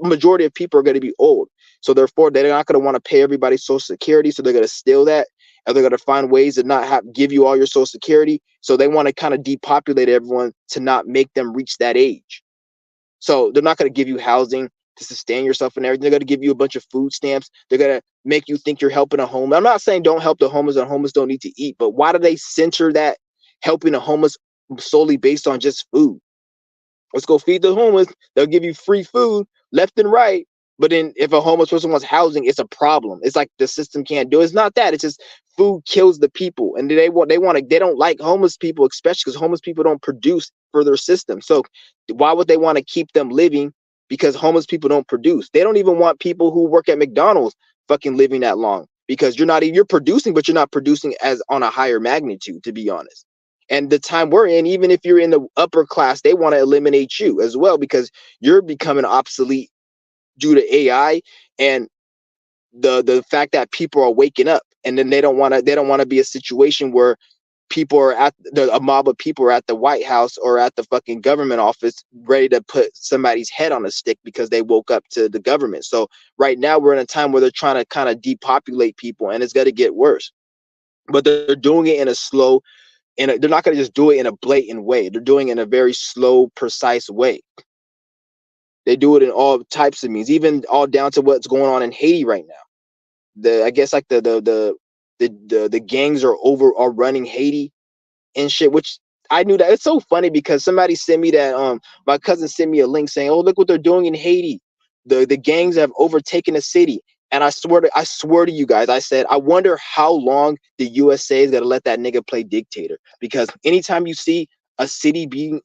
majority of people are going to be old. So therefore, they're not going to want to pay everybody Social Security. So they're going to steal that, and they're going to find ways to not give you all your Social Security. So they want to kind of depopulate everyone to not make them reach that age. So they're not going to give you housing to sustain yourself and everything. They're going to give you a bunch of food stamps. They're going to make you think you're helping a homeless. I'm not saying don't help the homeless, and homeless don't need to eat, but why do they center that helping the homeless solely based on just food? Let's go feed the homeless. They'll give you free food left and right. But then if a homeless person wants housing, it's a problem. It's like the system can't do it. It's not that. It's just food kills the people. And they don't like homeless people, especially because homeless people don't produce for their system. So why would they want to keep them living? Because homeless people don't produce. They don't even want people who work at McDonald's fucking living that long, because you're producing, but you're not producing as on a higher magnitude, to be honest. And the time we're in, even if you're in the upper class, they want to eliminate you as well, because you're becoming obsolete due to AI and the fact that people are waking up. And then they don't want to be a situation where people are a mob of people are at the White House or at the fucking government office ready to put somebody's head on a stick because they woke up to the government. So right now we're in a time where they're trying to kind of depopulate people, and it's going to get worse. But they're doing it in a slow, and they're not going to just do it in a blatant way. They're doing it in a very slow, precise way. They do it in all types of means, even all down to what's going on in Haiti right now. I guess like the gangs are running Haiti and shit, which I knew that. It's so funny because somebody sent me that, my cousin sent me a link saying, oh, look what they're doing in Haiti. The gangs have overtaken the city. And I swear to you guys, I said, I wonder how long the USA is going to let that nigga play dictator. Because anytime you see a city being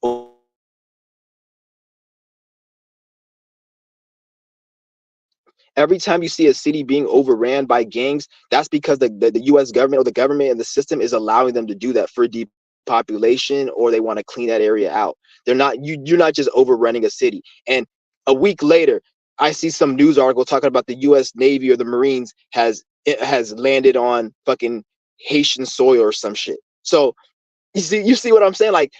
every time you see a city being overran by gangs, that's because the US government or the government and the system is allowing them to do that for depopulation, or they want to clean that area out. You're not just overrunning a city. And a week later, I see some news article talking about the US Navy or the Marines has landed on fucking Haitian soil or some shit. So you see what I'm saying? Like,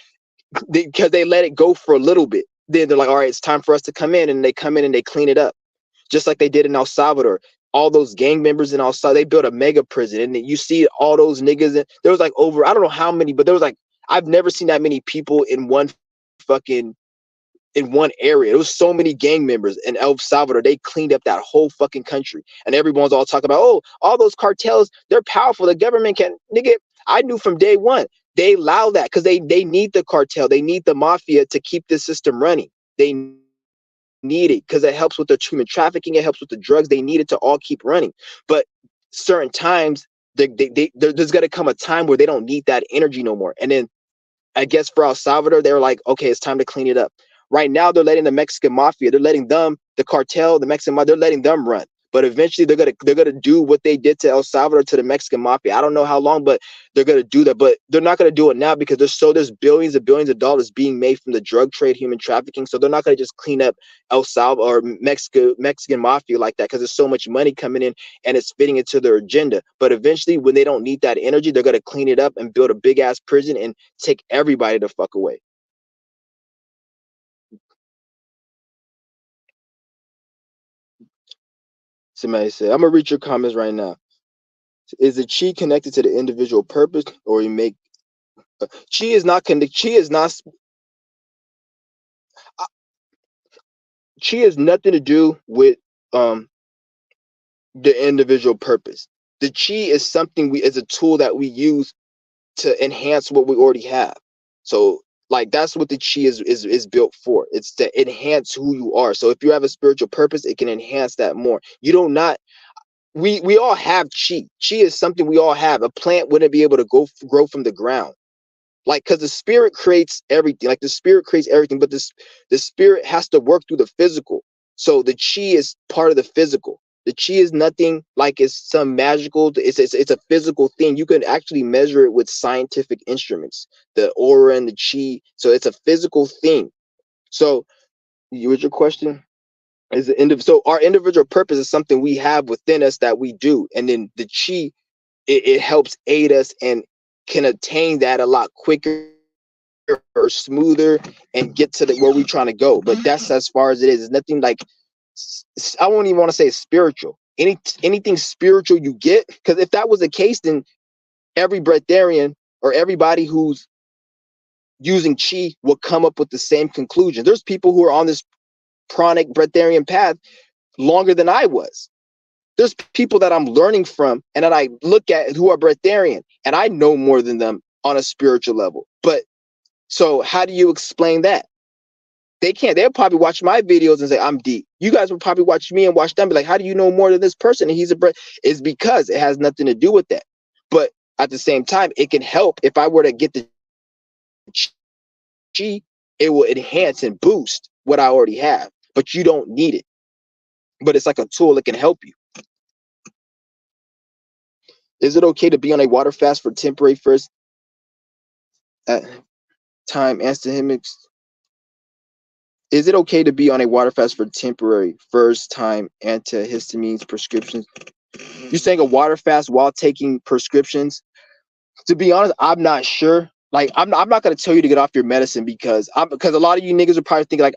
because they let it go for a little bit. Then they're like, all right, it's time for us to come in, and they come in and they clean it up. Just like they did in El Salvador. All those gang members in El Salvador, they built a mega prison, and you see all those niggas. And there was like over, I don't know how many, but there was like, I've never seen that many people in one area. There was so many gang members in El Salvador. They cleaned up that whole fucking country, and everyone's all talking about, oh, all those cartels, they're powerful. The government can, nigga. I knew from day one they allow that because they need the cartel, they need the mafia to keep the system running. They need it because it helps with the human trafficking, it helps with the drugs. They need it to all keep running. But certain times there's gonna come a time where they don't need that energy no more. And then I guess for El Salvador, they were like, okay, it's time to clean it up. Right now, they're letting the Mexican mafia, they're letting them, the cartel, the Mexican mafia, they're letting them run. But eventually, they're gonna do what they did to El Salvador to the Mexican mafia. I don't know how long, but they're gonna do that. But they're not gonna do it now because there's billions and billions of dollars being made from the drug trade, human trafficking. So they're not gonna just clean up El Salvador or Mexican mafia like that because there's so much money coming in and it's fitting into their agenda. But eventually, when they don't need that energy, they're gonna clean it up and build a big ass prison and take everybody the fuck away. Somebody said, I'm gonna read your comments right now. Is the chi connected to the individual purpose, or you make chi is not connected? Uh, Chi has nothing to do with um the individual purpose. The chi is something we is a tool that we use to enhance what we already have. So like that's what the chi is built for. It's to enhance who you are. So if you have a spiritual purpose, it can enhance that more. You don't not we all have chi. Chi is something we all have. A plant wouldn't be able to grow from the ground. Like because the spirit creates everything. Like the spirit creates everything, but the spirit has to work through the physical. So the chi is part of the physical. The chi is nothing like it's some magical. It's a physical thing. You can actually measure it with scientific instruments. The aura and the chi. So it's a physical thing. So you was your question? Is the so our individual purpose is something we have within us that we do, and then the chi it helps aid us and can attain that a lot quicker or smoother and get to the where we're trying to go. But that's as far as it is. It's nothing like I won't even want to say it's spiritual. Anything spiritual you get, because if that was the case, then every breatharian or everybody who's using chi will come up with the same conclusion. There's people who are on this pranic breatharian path longer than I was. There's people that I'm learning from and that I look at who are breatharian and I know more than them on a spiritual level. But so how do you explain that? They can't. They'll probably watch my videos and say I'm deep. You guys will probably watch me and watch them, be like, how do you know more than this person? And he's a breath. It's because it has nothing to do with that. But at the same time, it can help if I were to get the chi, it will enhance and boost what I already have. But you don't need it. But it's like a tool that can help you. Is it okay to be on a water fast for temporary first time antihistaminics? Is it okay to be on a water fast for temporary first time antihistamines prescriptions? You're saying a water fast while taking prescriptions? To be honest, I'm not sure. Like, I'm not gonna tell you to get off your medicine because a lot of you niggas are probably thinking like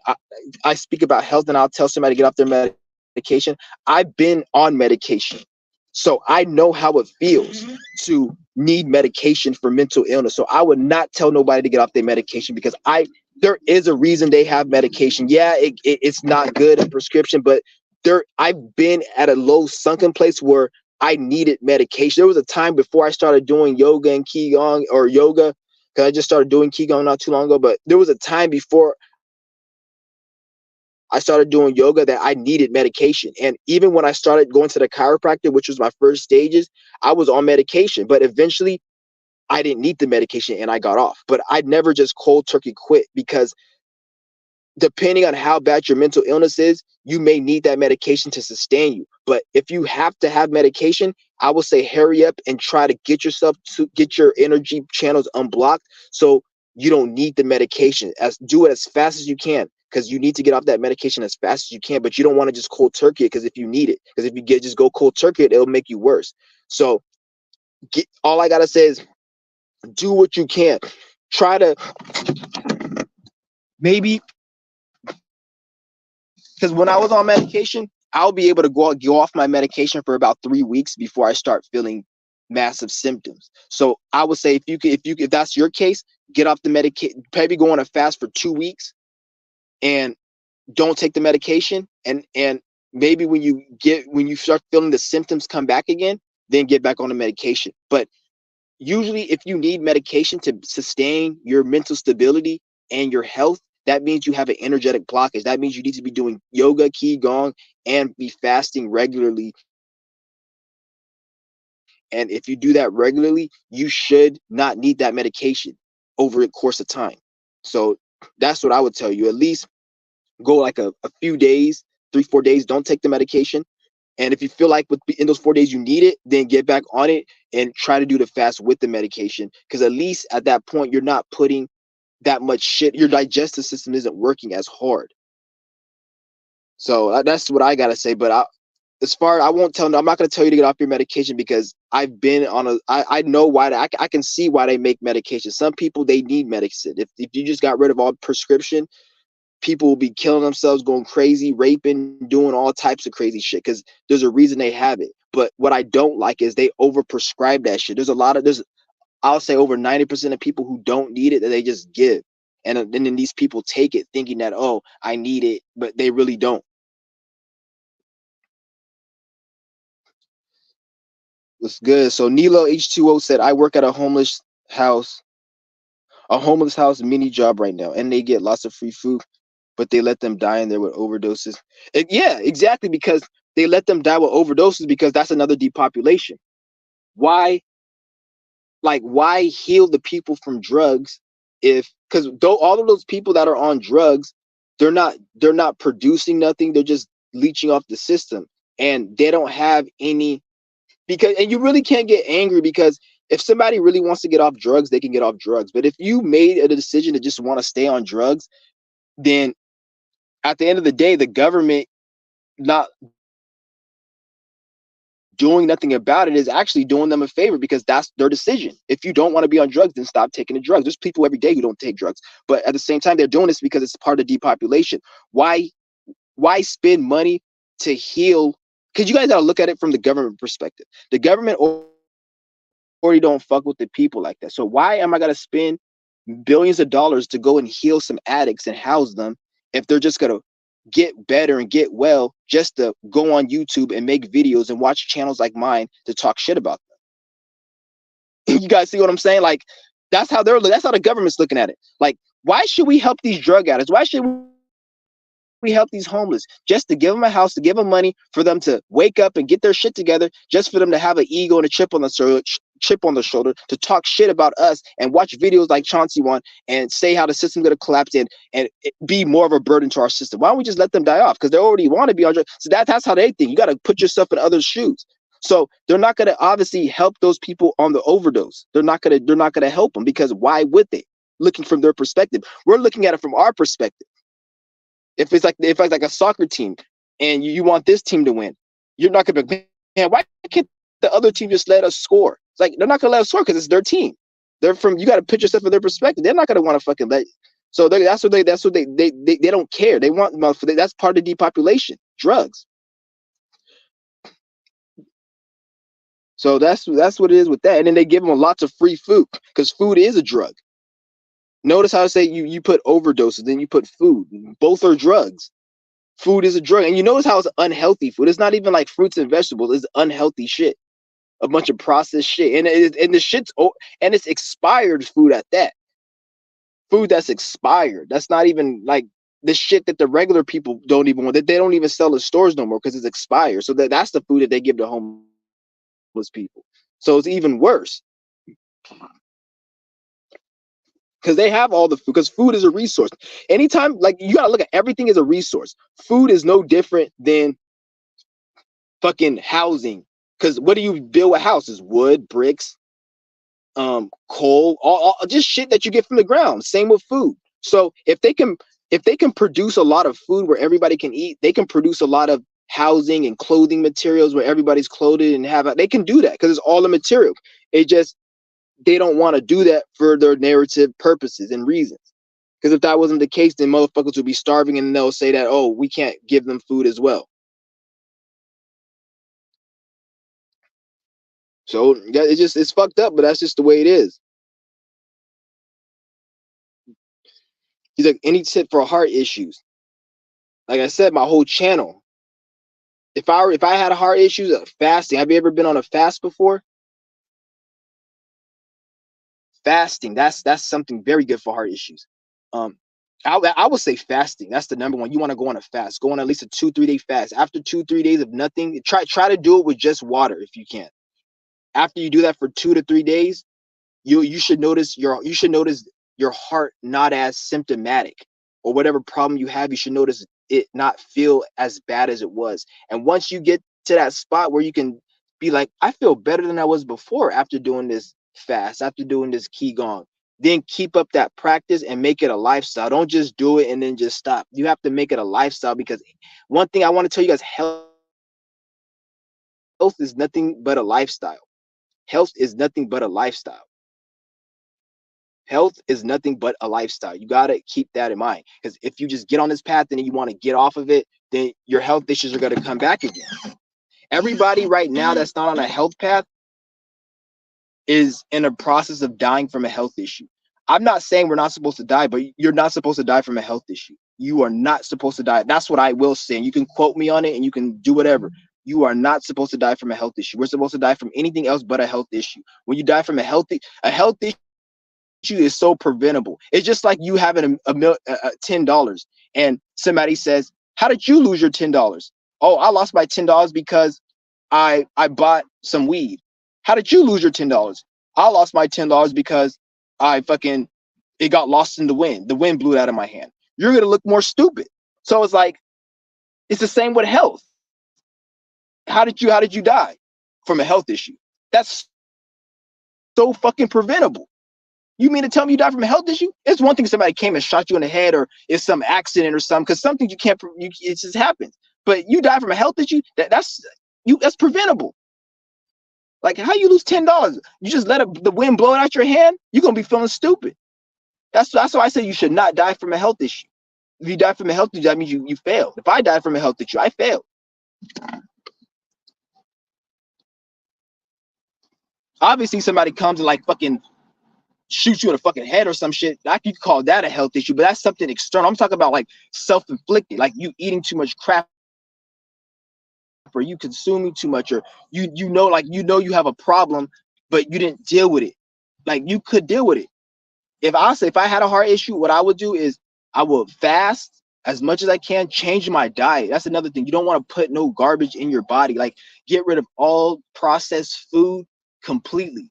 I speak about health and I'll tell somebody to get off their medication. I've been on medication, so I know how it feels to need medication for mental illness. So I would not tell nobody to get off their medication because there is a reason they have medication. Yeah, it's not good in prescription, but I've been at a low sunken place where I needed medication. There was a time before I started doing yoga and qigong or yoga, because I just started doing qigong not too long ago. But there was a time before I started doing yoga that I needed medication. And even when I started going to the chiropractor, which was my first stages, I was on medication. But eventually I didn't need the medication and I got off. But I never just cold turkey quit because depending on how bad your mental illness is, you may need that medication to sustain you. But if you have to have medication, I will say hurry up and try to get your energy channels unblocked so you don't need the medication. Do it as fast as you can because you need to get off that medication as fast as you can. But you don't want to just cold turkey it because if you need it, because if you just go cold turkey it, it'll make you worse. So all I gotta say is do what you can. Try to maybe because when I was on medication, I'll be able to go off my medication for about 3 weeks before I start feeling massive symptoms. So I would say if that's your case, get off the medication, maybe go on a fast for 2 weeks and don't take the medication. And maybe when you start feeling the symptoms come back again, then get back on the medication. But usually if you need medication to sustain your mental stability and your health, that means you have an energetic blockage. That means you need to be doing yoga, qigong, and be fasting regularly And if you do that regularly, you should not need that medication over the course of time. So that's what I would tell you. At least go like a few days, 3, 4 days, don't take the medication. And if you feel like in those 4 days you need it, then get back on it and try to do the fast with the medication. Because at least at that point, you're not putting that much shit. Your digestive system isn't working as hard. So that's what I gotta say. But as far I won't tell. I'm not gonna tell you to get off your medication because I've been on a. I know why. I can see why they make medication. Some people they need medicine. If you just got rid of all prescription, people will be killing themselves, going crazy, raping, doing all types of crazy shit because there's a reason they have it. But what I don't like is they overprescribe that shit. There's I'll say over 90% of people who don't need it that they just give. And then these people take it thinking that, oh, I need it, but they really don't. What's good? So Nilo H2O said, I work at house, a homeless house mini job right now, and they get lots of free food, but they let them die in there with overdoses. Yeah, exactly, because they let them die with overdoses because that's another depopulation. Why, why heal the people from drugs if because though all of those people that are on drugs, they're not producing nothing, they're just leeching off the system, and they don't have any because and you really can't get angry because if somebody really wants to get off drugs, they can get off drugs. But if you made a decision to just want to stay on drugs, then at the end of the day, the government not doing nothing about it is actually doing them a favor because that's their decision. If you don't want to be on drugs, then stop taking the drugs. There's people every day who don't take drugs, but at the same time, they're doing this because it's part of depopulation. Why spend money to heal? Because you guys got to look at it from the government perspective. The government already don't fuck with the people like that. So why am I gonna spend billions of dollars to go and heal some addicts and house them if they're just gonna get better and get well just to go on YouTube and make videos and watch channels like mine to talk shit about them? You guys see what I'm saying? Like that's how the government's looking at it. Like, why should we help these drug addicts? Why should we help these homeless just to give them a house, to give them money for them to wake up and get their shit together, just for them to have an ego and a chip on the shoulder to talk shit about us and watch videos like Chauncey one and say how the system's gonna collapse and be more of a burden to our system? Why don't we just let them die off? Because they already want to be on drugs. So that's how they think. You got to put yourself in others' shoes. So they're not gonna obviously help those people on the overdose. They're not gonna help them because why would they? Looking from their perspective, we're looking at it from our perspective. If it's like a soccer team and you want this team to win, you're not gonna be, man, why can't the other team just let us score? It's like they're not gonna let us score because it's their team. You got to put yourself in their perspective. They're not gonna want to fucking let. So that's what they don't care. They want that's part of depopulation, drugs. So that's what it is with that. And then they give them lots of free food because food is a drug. Notice how I say you put overdoses, then you put food. Both are drugs. Food is a drug, and you notice how it's unhealthy food. It's not even like fruits and vegetables. It's unhealthy shit, a bunch of processed shit, and it's expired food at that. Food that's expired. That's not even like the shit that the regular people don't even want. That they don't even sell in stores no more because it's expired. So that's the food that they give to homeless people. So it's even worse because they have all the food. Because food is a resource. Anytime, like you gotta look at everything as a resource. Food is no different than fucking housing. Because what do you build with houses? Wood, bricks, coal, all just shit that you get from the ground. Same with food. So if they can produce a lot of food where everybody can eat, they can produce a lot of housing and clothing materials where everybody's clothed and they can do that because it's all the material. It just they don't want to do that for their narrative purposes and reasons. Because if that wasn't the case, then motherfuckers would be starving and they'll say that, oh, we can't give them food as well. So yeah, it's fucked up, but that's just the way it is. He's like, any tip for heart issues? Like I said, my whole channel. If I had heart issues, fasting. Have you ever been on a fast before? Fasting. That's something very good for heart issues. Um, I would say fasting. That's the number one. You want to go on a fast. Go on at least a 2-3 day fast. After 2-3 days of nothing, try to do it with just water if you can. After you do that for 2 to 3 days, you should notice your heart not as symptomatic, or whatever problem you have, you should notice it not feel as bad as it was. And once you get to that spot where you can be like, I feel better than I was before after doing this fast, after doing this qigong, then keep up that practice and make it a lifestyle. Don't just do it and then just stop. You have to make it a lifestyle, because one thing I want to tell you guys, health is nothing but a lifestyle. Health is nothing but a lifestyle. Health is nothing but a lifestyle. You got to keep that in mind, because if you just get on this path and then you want to get off of it, then your health issues are going to come back again. Everybody right now that's not on a health path is in a process of dying from a health issue. I'm not saying we're not supposed to die, but you're not supposed to die from a health issue. You are not supposed to die. That's what I will say. And you can quote me on it and you can do whatever. You are not supposed to die from a health issue. We're supposed to die from anything else but a health issue. When you die from a health issue is so preventable. It's just like you having $10 and somebody says, how did you lose your $10? Oh, I lost my $10 because I bought some weed. How did you lose your $10? I lost my $10 because it got lost in the wind. The wind blew it out of my hand. You're gonna look more stupid. So it's like, it's the same with health. How did you die from a health issue? That's so fucking preventable. You mean to tell me you died from a health issue? It's one thing if somebody came and shot you in the head, or it's some accident or something, because something you can't, it just happens. But you die from a health issue, that's preventable. Like, how you lose $10? You just let the wind blow it out your hand? You're gonna be feeling stupid. That's why I say you should not die from a health issue. If you die from a health issue, that means you failed. If I died from a health issue, I failed. Obviously, somebody comes and like fucking shoot you in the fucking head or some shit, I could call that a health issue, but that's something external. I'm talking about like self-inflicted, like you eating too much crap, or you consuming too much, or you have a problem, but you didn't deal with it. Like, you could deal with it. If I had a heart issue, what I would do is I would fast as much as I can, change my diet. That's another thing. You don't want to put no garbage in your body. Like, get rid of all processed food completely.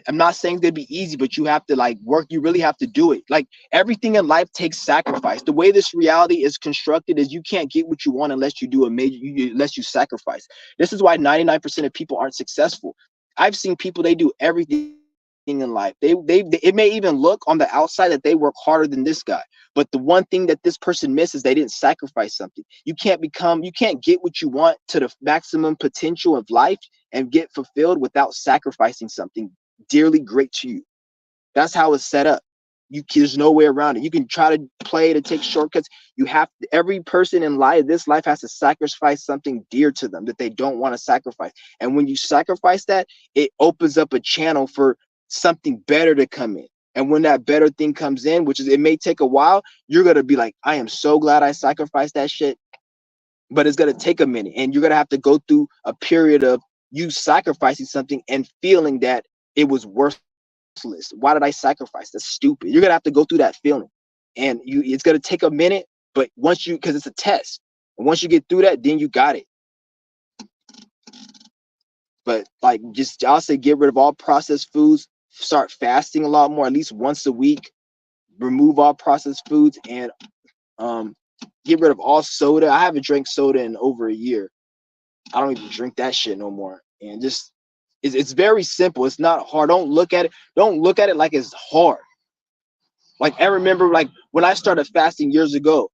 I'm not saying it's gonna be easy, but you have to like work. You really have to do it. Like, everything in life takes sacrifice. The way this reality is constructed is you can't get what you want unless you do unless you sacrifice. This is why 99% of people aren't successful. I've seen people, they do everything in life. It may even look on the outside that they work harder than this guy, but the one thing that this person misses, they didn't sacrifice something. You can't get what you want to the maximum potential of life and get fulfilled without sacrificing something dearly great to you. That's how it's set up. There's no way around it. You can try to play to take shortcuts. Every person in this life has to sacrifice something dear to them that they don't want to sacrifice. And when you sacrifice that, it opens up a channel for something better to come in. And when that better thing comes in, it may take a while, you're gonna be like, I am so glad I sacrificed that shit. But it's gonna take a minute, and you're gonna have to go through a period of you sacrificing something and feeling that it was worthless. Why did I sacrifice? That's stupid. You're gonna have to go through that feeling, and it's gonna take a minute. But because it's a test, and once you get through that, then you got it. But like, I'll say, get rid of all processed foods. Start fasting a lot more, at least once a week. Remove all processed foods, and get rid of all soda. I haven't drank soda in over a year. I don't even drink that shit no more. And it's very simple. It's not hard. Don't look at it like it's hard. Like, I remember, like, when I started fasting years ago,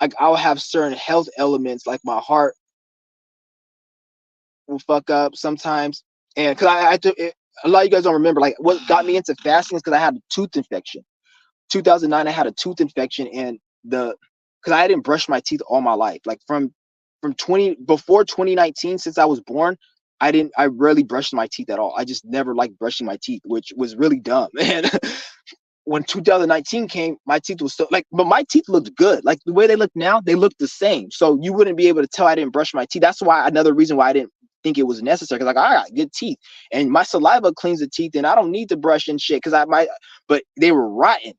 like, I'll have certain health elements, like my heart will fuck up sometimes. And because I took it, a lot of you guys don't remember, like, what got me into fasting is because I had a tooth infection. 2009, I had a tooth infection, and because I didn't brush my teeth all my life. Like, before 2019, since I was born, I rarely brushed my teeth at all. I just never liked brushing my teeth, which was really dumb. And when 2019 came, my teeth was but my teeth looked good. Like, the way they look now, they look the same. So you wouldn't be able to tell I didn't brush my teeth. That's why another reason why I didn't think it was necessary, because, like, I got good teeth and my saliva cleans the teeth, and I don't need to brush and shit but they were rotten.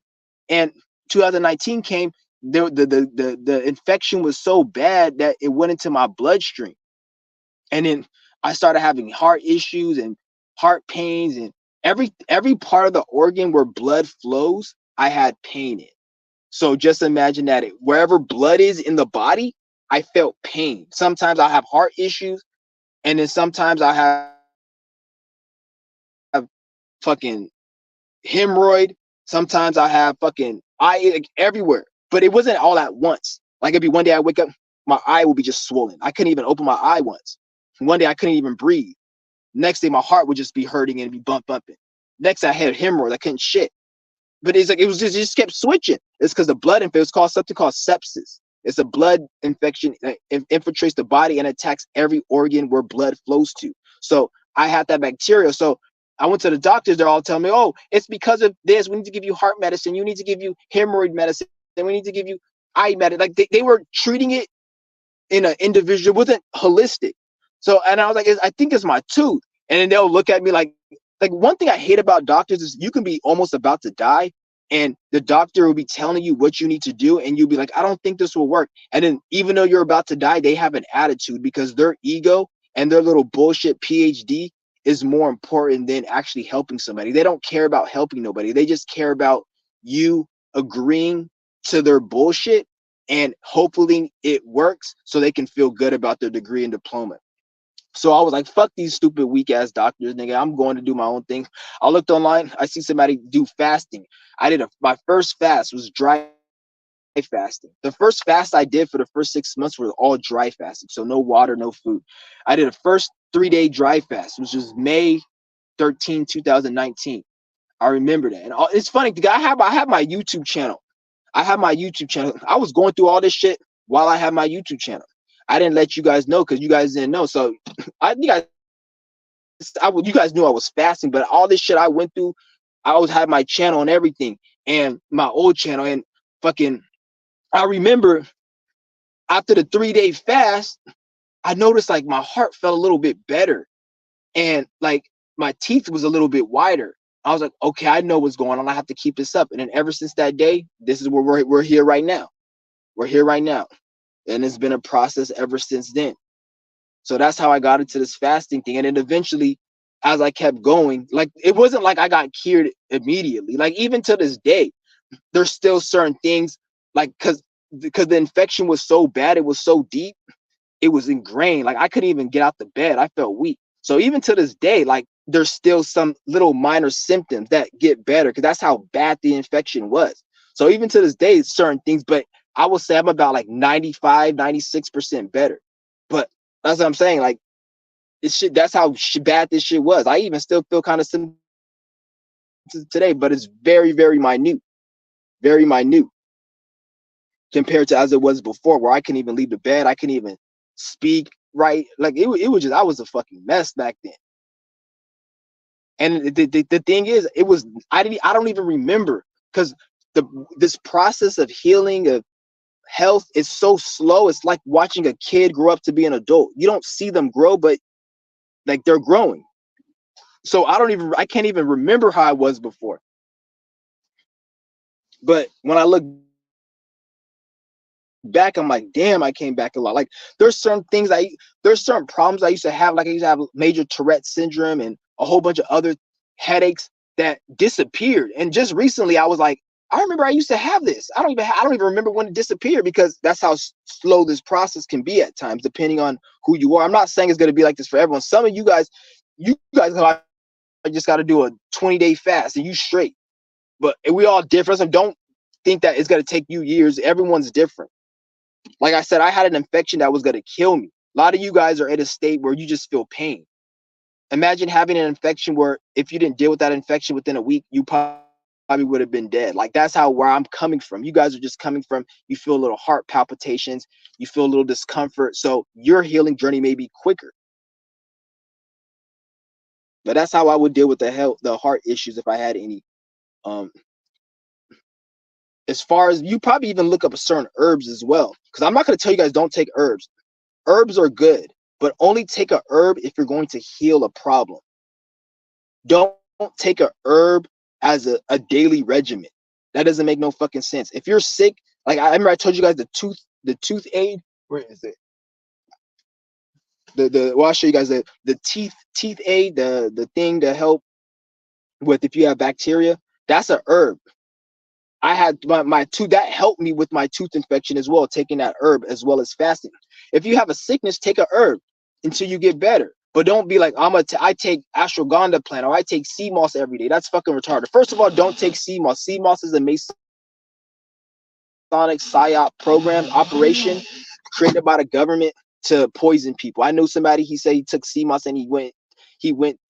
And 2019 came, the infection was so bad that it went into my bloodstream. And then I started having heart issues, and heart pains, and every part of the organ where blood flows, I had pain in. So just imagine that wherever blood is in the body, I felt pain. Sometimes I have heart issues, and then sometimes I have fucking hemorrhoid. Sometimes I have fucking eye, like, everywhere, but it wasn't all at once. Like it'd be one day I wake up, my eye will be just swollen. I couldn't even open my eye once. One day I couldn't even breathe. Next day my heart would just be hurting and be bumping. Next I had hemorrhoid. I couldn't shit. But it's like it just kept switching. It's because the blood infection, it's called something called sepsis. It's a blood infection that infiltrates the body and attacks every organ where blood flows to. So I had that bacteria. So I went to the doctors. They're all telling me, "Oh, it's because of this. We need to give you heart medicine. You need to give you hemorrhoid medicine. Then we need to give you eye medicine." Like they were treating it in an individual, wasn't holistic. So, and I was like, I think it's my tooth. And then they'll look at me like one thing I hate about doctors is you can be almost about to die, and the doctor will be telling you what you need to do, and you'll be like, I don't think this will work. And then even though you're about to die, they have an attitude because their ego and their little bullshit PhD is more important than actually helping somebody. They don't care about helping nobody. They just care about you agreeing to their bullshit, and hopefully it works so they can feel good about their degree and diploma. So I was like, fuck these stupid weak ass doctors, nigga. I'm going to do my own thing. I looked online. I see somebody do fasting. My first fast was dry fasting. The first fast I did for the first 6 months was all dry fasting. So no water, no food. I did a first 3-day dry fast, which was May 13, 2019. I remember that. And it's funny, I have my YouTube channel. I was going through all this shit while I had my YouTube channel. I didn't let you guys know because you guys didn't know. So you guys knew I was fasting, but all this shit I went through, I always had my channel and everything, and my old channel, and fucking, I remember after the 3-day fast, I noticed like my heart felt a little bit better, and like my teeth was a little bit wider. I was like, okay, I know what's going on. I have to keep this up. And then ever since that day, this is where we're here right now. We're here right now, and it's been a process ever since then. So that's how I got into this fasting thing. And then eventually, as I kept going, like it wasn't like I got cured immediately. Like even to this day, there's still certain things, like because the infection was so bad, it was so deep, it was ingrained. Like I couldn't even get out the bed. I felt weak. So even to this day, like there's still some little minor symptoms that get better because that's how bad the infection was. So even to this day, certain things, but I will say I'm about like 95, 96% better. But that's what I'm saying. Like this shit, that's how bad this shit was. I even still feel kind of symptoms today, but it's very, very minute compared to as it was before, where I couldn't even leave the bed. I couldn't even speak right. Like it was just, I was a fucking mess back then. And the thing is, I don't even remember because this process of healing, of health, is so slow. It's like watching a kid grow up to be an adult. You don't see them grow, but like they're growing. So I can't even remember how I was before. But when I look back, I'm like, damn, I came back a lot. Like there's certain problems I used to have. Like I used to have major Tourette syndrome and a whole bunch of other headaches that disappeared. And just recently I was like, I remember I used to have this. I don't even remember when it disappeared, because that's how slow this process can be at times, depending on who you are. I'm not saying it's going to be like this for everyone. Some of you guys just got to do a 20-day fast and you straight. But we all different. So don't think that it's going to take you years. Everyone's different. Like I said, I had an infection that was going to kill me. A lot of you guys are in a state where you just feel pain. Imagine having an infection where if you didn't deal with that infection within a week, you probably would have been dead. Like that's where I'm coming from. You guys are just coming from, you feel a little heart palpitations, you feel a little discomfort. So your healing journey may be quicker. But that's how I would deal with the heart issues if I had any. As far as, you probably even look up certain herbs as well, because I'm not going to tell you guys don't take herbs. Herbs are good, but only take a herb if you're going to heal a problem. Don't take a herb as a daily regimen. That doesn't make no fucking sense. If you're sick, like I remember I told you guys the tooth aid. Where is it? Well, I'll show you guys the teeth aid, the thing to help with if you have bacteria. That's a herb. I had my tooth that helped me with my tooth infection as well, taking that herb as well as fasting. If you have a sickness, take a herb until you get better. But don't be like, I take ashwagandha plant or I take sea moss every day. That's fucking retarded. First of all, don't take sea moss. Sea moss is a Masonic psyop program operation created by the government to poison people. I know somebody, he said he took sea moss and he went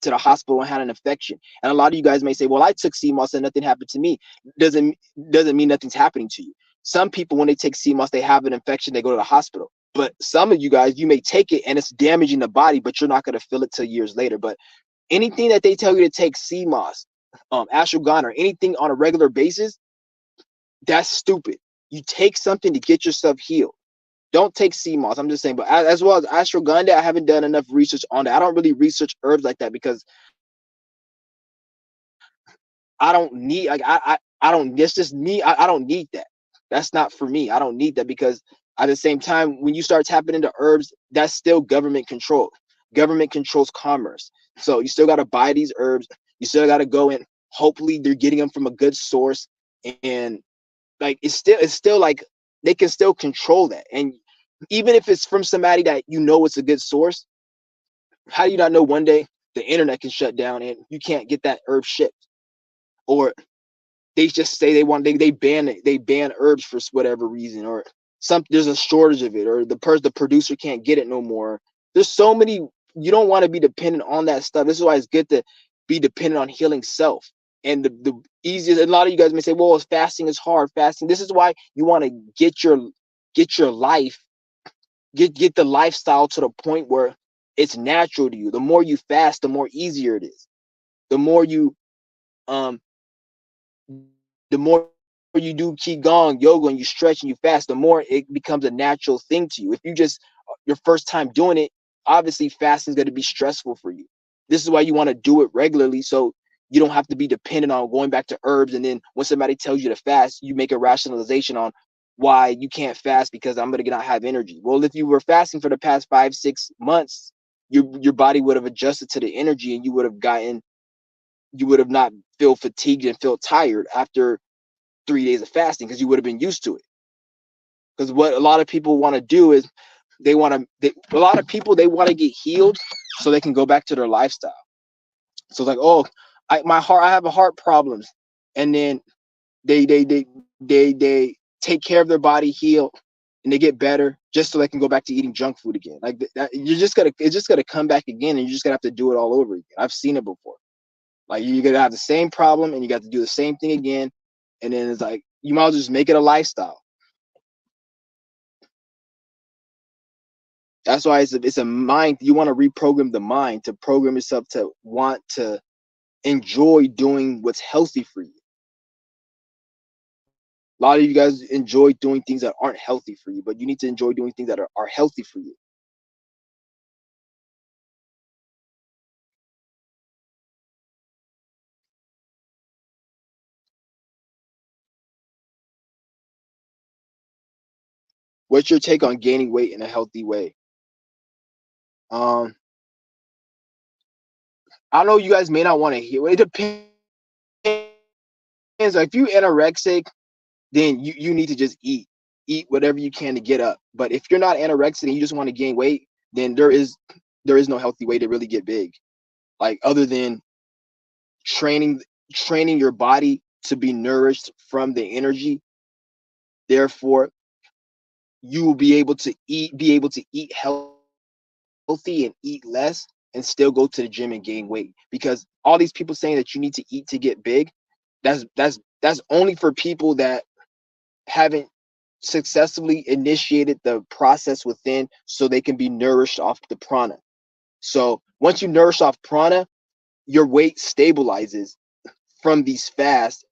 to the hospital and had an infection. And a lot of you guys may say, well, I took sea moss and nothing happened to me. Doesn't mean nothing's happening to you. Some people, when they take sea moss, they have an infection, they go to the hospital. But some of you guys, you may take it and it's damaging the body, but you're not going to feel it till years later. But anything that they tell you to take, sea moss, ashwagandha, or anything on a regular basis, that's stupid. You take something to get yourself healed. Don't take sea moss. I'm just saying, but as well as ashwagandha, I haven't done enough research on that. I don't really research herbs like that because I don't need I don't. It's just me. I don't need that. That's not for me. I don't need that because at the same time, when you start tapping into herbs, that's still government control. Government controls commerce. So you still got to buy these herbs. You still got to go in. Hopefully, they're getting them from a good source, and like it's still like they can still control that. And even if it's from somebody that you know it's a good source, how do you not know one day the internet can shut down and you can't get that herb shipped? Or they just say they ban it, they ban herbs for whatever reason, or there's a shortage of it, or the producer can't get it no more. There's so many. You don't want to be dependent on that stuff. This is why it's good to be dependent on healing self. And the easiest, and a lot of you guys may say, well, fasting is hard. Fasting. This is why you want to get your life, get the lifestyle to the point where it's natural to you. The more you fast, the more easier it is. The more you um the more you do qigong, yoga, and you stretch and you fast, the more it becomes a natural thing to you. If you just your first time doing it, obviously fasting is going to be stressful for you. This is why you want to do it regularly, so you don't have to be dependent on going back to herbs. And then when somebody tells you to fast, you make a rationalization on why you can't fast because I'm going to not have energy. Well, if you were fasting for the past 5 6 months, your body would have adjusted to the energy, and you would have not feel fatigued and feel tired after 3 days of fasting because you would have been used to it. Because what a lot of people want to do is a lot of people, they want to get healed so they can go back to their lifestyle. So it's like, oh, I have a heart problems, and then they take care of their body, heal, and they get better just so they can go back to eating junk food again. Like that, it's just gonna come back again, and you're just gonna have to do it all over again. I've seen it before. Like you're gonna have the same problem, and you got to do the same thing again, and then it's like you might as well just make it a lifestyle. That's why it's a mind. You want to reprogram the mind to program yourself to want to enjoy doing what's healthy for you. A lot of you guys enjoy doing things that aren't healthy for you, but you need to enjoy doing things that are healthy for you. What's your take on gaining weight in a healthy way? Um, I know you guys may not want to hear. It depends. Like if you anorexic, then you need to just eat whatever you can to get up. But if you're not anorexic and you just want to gain weight, then there is no healthy way to really get big. Like other than training training your body to be nourished from the energy. Therefore, you will be able to eat healthy and eat less and still go to the gym and gain weight. Because all these people saying that you need to eat to get big, that's only for people that haven't successfully initiated the process within so they can be nourished off the prana. So once you nourish off prana, your weight stabilizes from these fasts,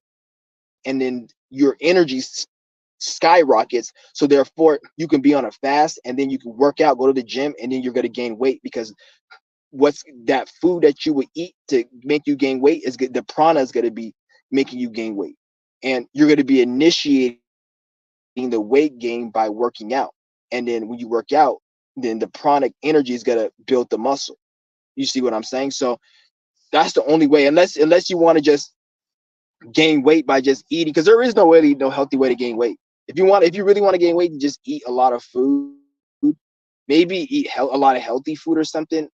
and then your energy skyrockets. So therefore, you can be on a fast, and then you can work out, go to the gym, and then you're going to gain weight because what's that food that you would eat to make you gain weight is good. The prana is going to be making you gain weight, and you're going to be initiating the weight gain by working out. And then when you work out, then the pranic energy is gonna build the muscle. You see what I'm saying? So that's the only way, unless you want to just gain weight by just eating, because there is no way, no healthy way to gain weight. If you really want to gain weight, just eat a lot of food, maybe eat a lot of healthy food or something,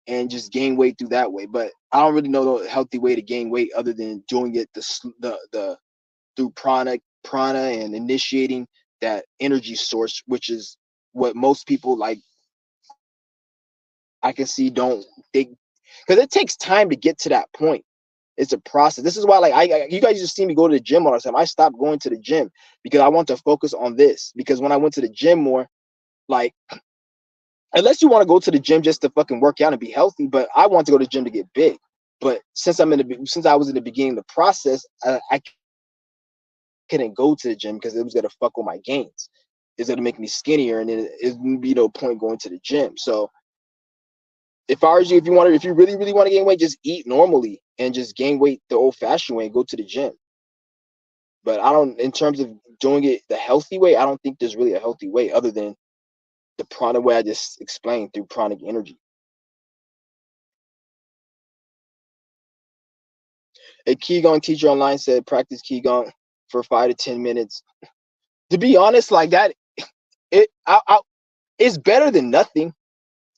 and just gain weight through that way. But I don't really know the healthy way to gain weight other than doing it the through prana and initiating that energy source, which is what most people like I can see don't think, because it takes time to get to that point. It's a process. This is why, like, you guys just see me go to the gym all the time. I stopped going to the gym because I want to focus on this. Because when I went to the gym more, like, unless you want to go to the gym just to fucking work out and be healthy, but I want to go to the gym to get big. But since I was in the beginning of the process, I couldn't go to the gym because it was gonna fuck with my gains. It's gonna make me skinnier, and then it would be no point going to the gym. So if I was you, if you really want to gain weight, just eat normally and just gain weight the old-fashioned way and go to the gym. But I don't, in terms of doing it the healthy way, I don't think there's really a healthy way other than the prana way I just explained through pranic energy. A Qigong teacher online said practice Qigong for 5 to 10 minutes. To be honest, like that, it's better than nothing.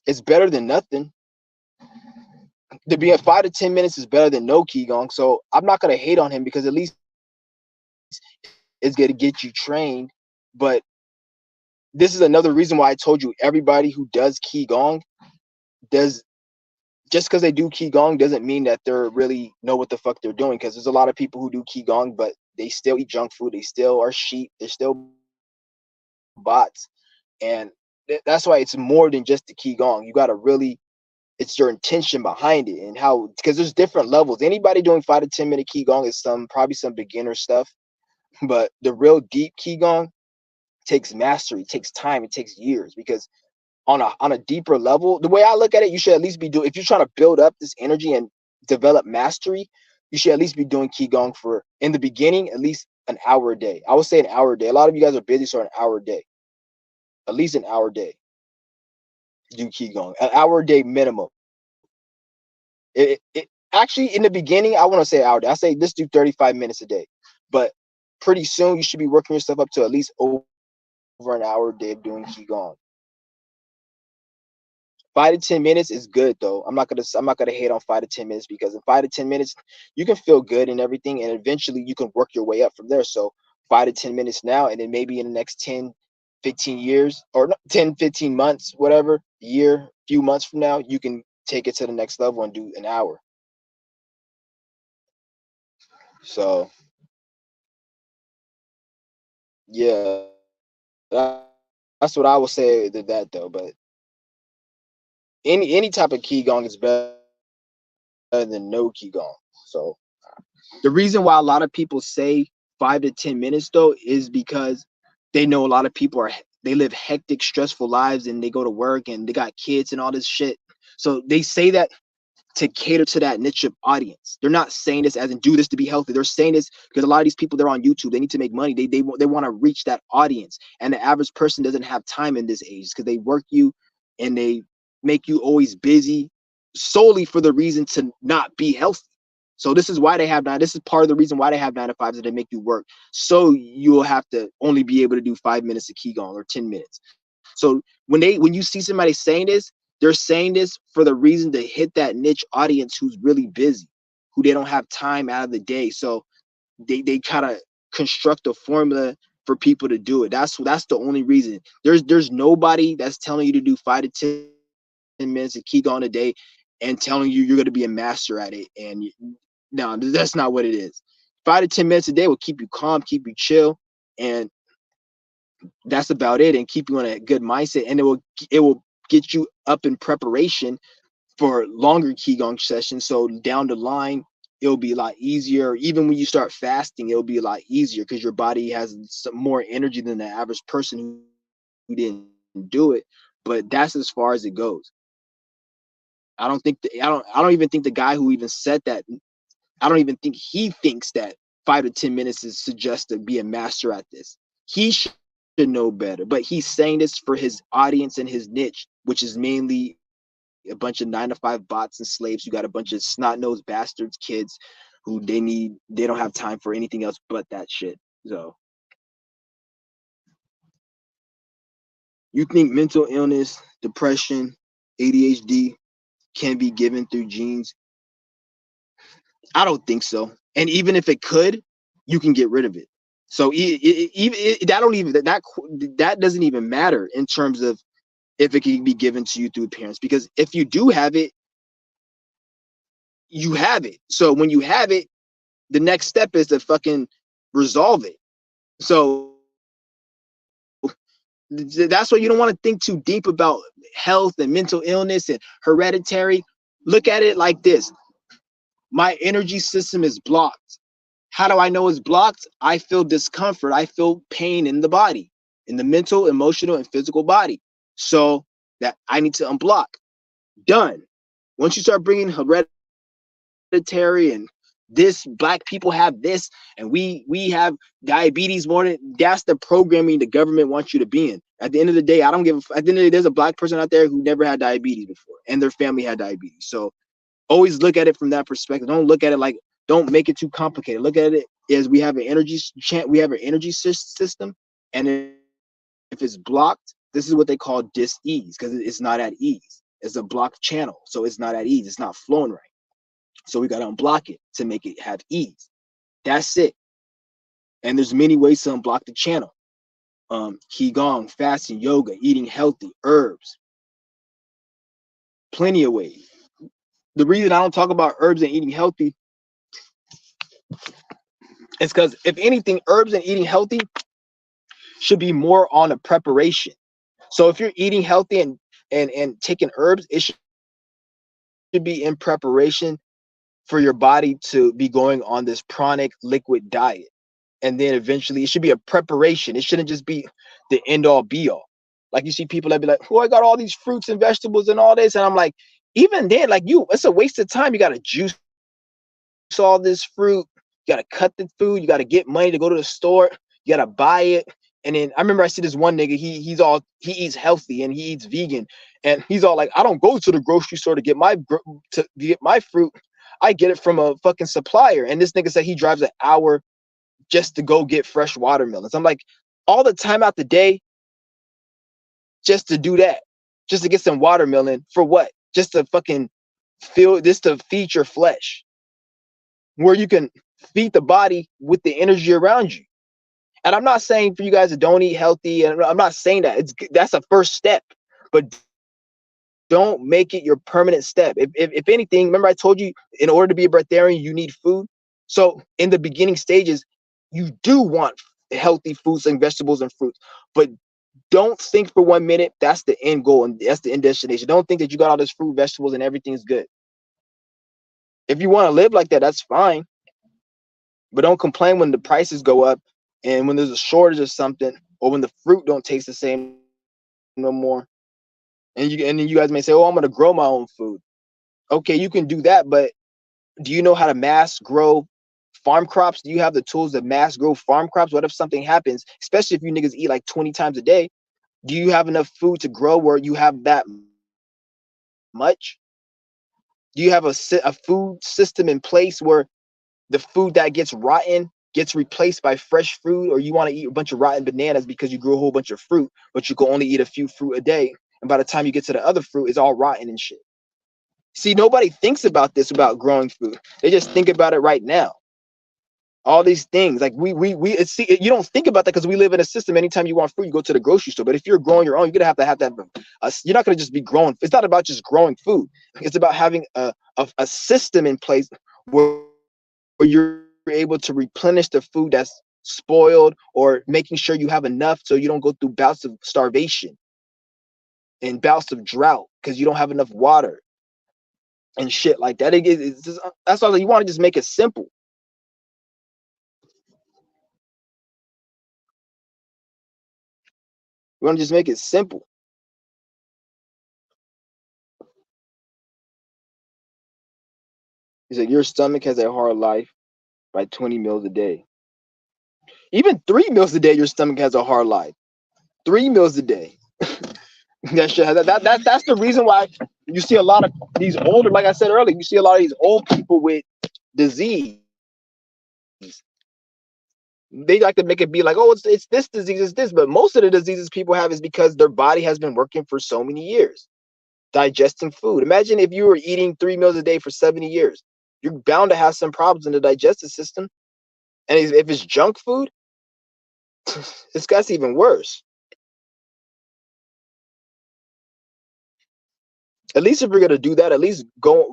It's better than nothing. To be at 5 to 10 minutes is better than no Qigong. So I'm not gonna hate on him because at least it's gonna get you trained. But this is another reason why I told you everybody who does Qigong does, just because they do Qigong doesn't mean that they're really know what the fuck they're doing. Because there's a lot of people who do Qigong, but they still eat junk food. They still are sheep. They're still bots. And that's why it's more than just the Qigong. You got to really, it's your intention behind it and how, because there's different levels. Anybody doing 5 to 10 minute Qigong is probably some beginner stuff. But the real deep Qigong takes mastery, it takes time, it takes years. Because on a deeper level, the way I look at it, you should at least be doing, if you're trying to build up this energy and develop mastery, you should at least be doing Qigong for, in the beginning, at least an hour a day. I would say an hour a day. A lot of you guys are busy, so an hour a day, at least an hour a day, do Qigong, an hour a day minimum. It actually, in the beginning, I want to say an hour a day. I say let's do 35 minutes a day, but pretty soon you should be working yourself up to at least over an hour a day of doing Qigong. 5 to 10 minutes is good though. I'm not gonna hate on 5 to 10 minutes, because in 5 to 10 minutes you can feel good and everything, and eventually you can work your way up from there. So 5 to 10 minutes now, and then maybe in the next 10, 15 years, or 10, 15 months, whatever, year, few months from now, you can take it to the next level and do an hour. So yeah, that's what I would say to that though. But any type of Qigong is better than no Qigong. So the reason why a lot of people say 5 to 10 minutes though is because they know a lot of people they live hectic, stressful lives, and they go to work and they got kids and all this shit. So they say that to cater to that niche of audience. They're not saying this as in do this to be healthy. They're saying this because a lot of these people, they're on YouTube. They need to make money. They want to reach that audience, and the average person doesn't have time in this age because they work you and they make you always busy solely for the reason to not be healthy. So this is why they have nine. This is part of the reason why they have 9 to 5s, that they make you work. So you'll have to only be able to do 5 minutes of Qigong or 10 minutes. So when you see somebody saying this, they're saying this for the reason to hit that niche audience who's really busy, who they don't have time out of the day. So they kind of construct a formula for people to do it. That's the only reason. There's nobody that's telling you to do 5 to 10 minutes of Qigong a day and telling you you're going to be a master at it. And no, that's not what it is. 5 to 10 minutes a day will keep you calm, keep you chill, and that's about it, and keep you in a good mindset. And it will get you up in preparation for longer Qigong sessions. So down the line, it'll be a lot easier. Even when you start fasting, it'll be a lot easier because your body has some more energy than the average person who didn't do it. But that's as far as it goes. I don't even think the guy who even said that, I don't even think he thinks that 5 to 10 minutes is suggest to be a master at this. He should should know better. But he's saying this for his audience and his niche, which is mainly a bunch of 9-to-5 bots and slaves. You got a bunch of snot-nosed bastards, kids who they don't have time for anything else but that shit. So you think mental illness, depression, ADHD can be given through genes? I don't think so. And even if it could, you can get rid of it. So that doesn't even matter in terms of if it can be given to you through parents, because if you do have it, you have it. So when you have it, the next step is to fucking resolve it. So that's why you don't want to think too deep about health and mental illness and hereditary. Look at it like this: my energy system is blocked. How do I know it's blocked? I feel discomfort. I feel pain in the body, in the mental, emotional, and physical body. So that I need to unblock. Done. Once you start bringing hereditary and this, black people have this, and we have diabetes more than, that's the programming the government wants you to be in. At the end of the day, I don't give. At the end of the day, there's a black person out there who never had diabetes before, and their family had diabetes. So always look at it from that perspective. Don't look at it like, don't make it too complicated. Look at it as we have an energy we have an energy system, and if it's blocked, this is what they call dis-ease, because it's not at ease. It's a blocked channel, so it's not at ease. It's not flowing right. So we got to unblock it to make it have ease. That's it. And there's many ways to unblock the channel. Qigong, fasting, yoga, eating healthy, herbs, plenty of ways. The reason I don't talk about herbs and eating healthy is because, if anything, herbs and eating healthy should be more on a preparation. So if you're eating healthy and taking herbs, it should be in preparation for your body to be going on this pranic liquid diet. And then eventually it should be a preparation. It shouldn't just be the end all be all. Like you see people that be like, oh, I got all these fruits and vegetables and all this. And I'm like, even then, like, it's a waste of time. You got to juice all this fruit. You got to cut the food. You got to get money to go to the store. You got to buy it. And then I remember I see this one nigga, he eats healthy and he eats vegan. And he's all like, I don't go to the grocery store to get my fruit. I get it from a fucking supplier. And this nigga said he drives an hour just to go get fresh watermelons. I'm like, all the time out the day just to do that, just to get some watermelon for what? Just to fucking to feed your flesh, where you can feed the body with the energy around you. And I'm not saying for you guys to don't eat healthy, and I'm not saying that. That's a first step, but don't make it your permanent step. If anything, remember I told you, in order to be a breatharian, you need food. So in the beginning stages, you do want healthy fruits and vegetables and fruits, but don't think for 1 minute that's the end goal and that's the end destination. Don't think that you got all this fruit, vegetables, and everything's good. If you want to live like that, that's fine. But don't complain when the prices go up and when there's a shortage of something, or when the fruit don't taste the same no more. And then you guys may say, "Oh, I'm gonna grow my own food." Okay, you can do that, but do you know how to mass grow farm crops? Do you have the tools to mass grow farm crops? What if something happens, especially if you niggas eat like 20 times a day? Do you have enough food to grow where you have that much? Do you have a food system in place where the food that gets rotten gets replaced by fresh fruit, or you want to eat a bunch of rotten bananas because you grew a whole bunch of fruit, but you can only eat a few fruit a day, and by the time you get to the other fruit, it's all rotten and shit. See, nobody thinks about this about growing food. They just think about it right now. All these things, like see, you don't think about that because we live in a system. Anytime you want food, you go to the grocery store. But if you're growing your own, you're gonna have that. You're not gonna just be growing. It's not about just growing food. It's about having a system in place where you're able to replenish the food that's spoiled, or making sure you have enough so you don't go through bouts of starvation and bouts of drought because you don't have enough water and shit like that. That's why you want to just make it simple. You want to just make it simple. He said your stomach has a hard life by 20 meals a day. Even 3 meals a day, your stomach has a hard life. 3 meals a day. That's the reason why you see a lot of these older, like I said earlier, you see a lot of these old people with disease. They like to make it be like, oh, it's this disease, it's this, but most of the diseases people have is because their body has been working for so many years, digesting food. Imagine if you were eating 3 meals a day for 70 years. You're bound to have some problems in the digestive system. And if it's junk food, that's even worse. At least if you're gonna do that, at least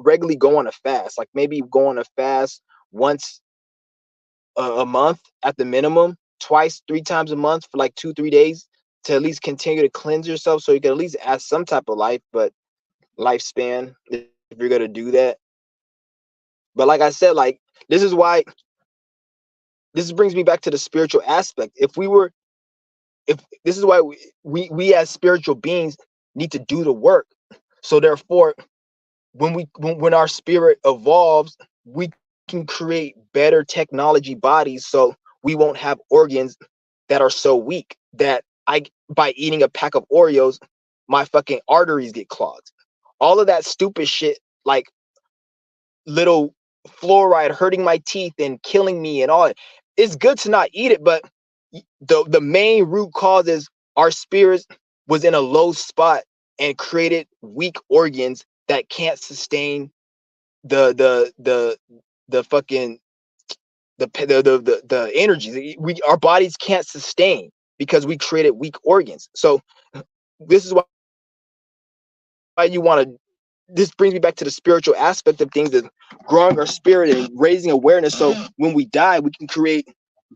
regularly go on a fast. Like maybe go on a fast once a month at the minimum, twice, 3 times a month for like 2, 3 days to at least continue to cleanse yourself, so you can at least add some type of lifespan if you're gonna do that. But like I said, like this is why this brings me back to the spiritual aspect. If this is why we as spiritual beings need to do the work. So therefore, when our spirit evolves, we can create better technology bodies, so we won't have organs that are so weak that by eating a pack of Oreos, my fucking arteries get clogged. All of that stupid shit, like little fluoride hurting my teeth and killing me and all. It's good to not eat it, but the main root cause is our spirits was in a low spot and created weak organs that can't sustain the fucking the energy our bodies can't sustain because we created weak organs. So this is why you want to, this brings me back to the spiritual aspect of things, of growing our spirit and raising awareness, so when we die we can create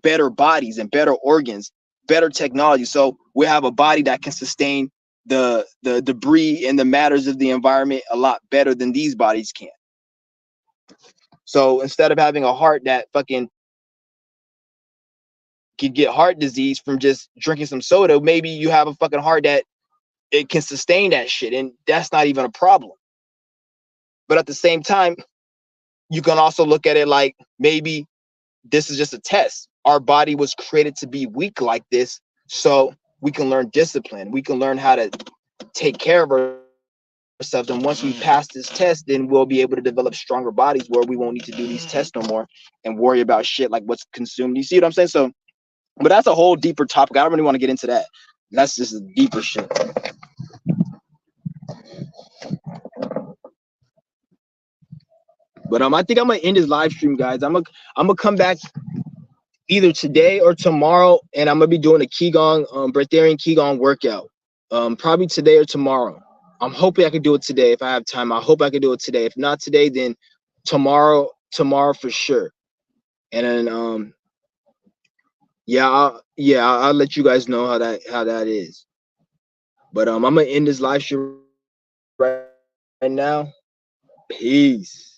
better bodies and better organs, better technology, so we have a body that can sustain the debris and the matters of the environment a lot better than these bodies can. So instead of having a heart that fucking could get heart disease from just drinking some soda, maybe you have a fucking heart that it can sustain that shit, and that's not even a problem. But at the same time, you can also look at it like maybe this is just a test. Our body was created to be weak like this, so we can learn discipline. We can learn how to take care of ourselves. And once we pass this test, then we'll be able to develop stronger bodies where we won't need to do these tests no more and worry about shit like what's consumed. You see what I'm saying? So, but that's a whole deeper topic. I don't really want to get into that. That's just a deeper shit. But I think I'm gonna end this live stream, guys. I'm gonna come back either today or tomorrow, and I'm gonna be doing a Qigong, Breatherian Qigong workout. Probably today or tomorrow. I'm hoping I can do it today if I have time. I hope I can do it today. If not today, then tomorrow for sure. And then yeah, I'll let you guys know how that is. But I'm gonna end this live stream right now. Peace.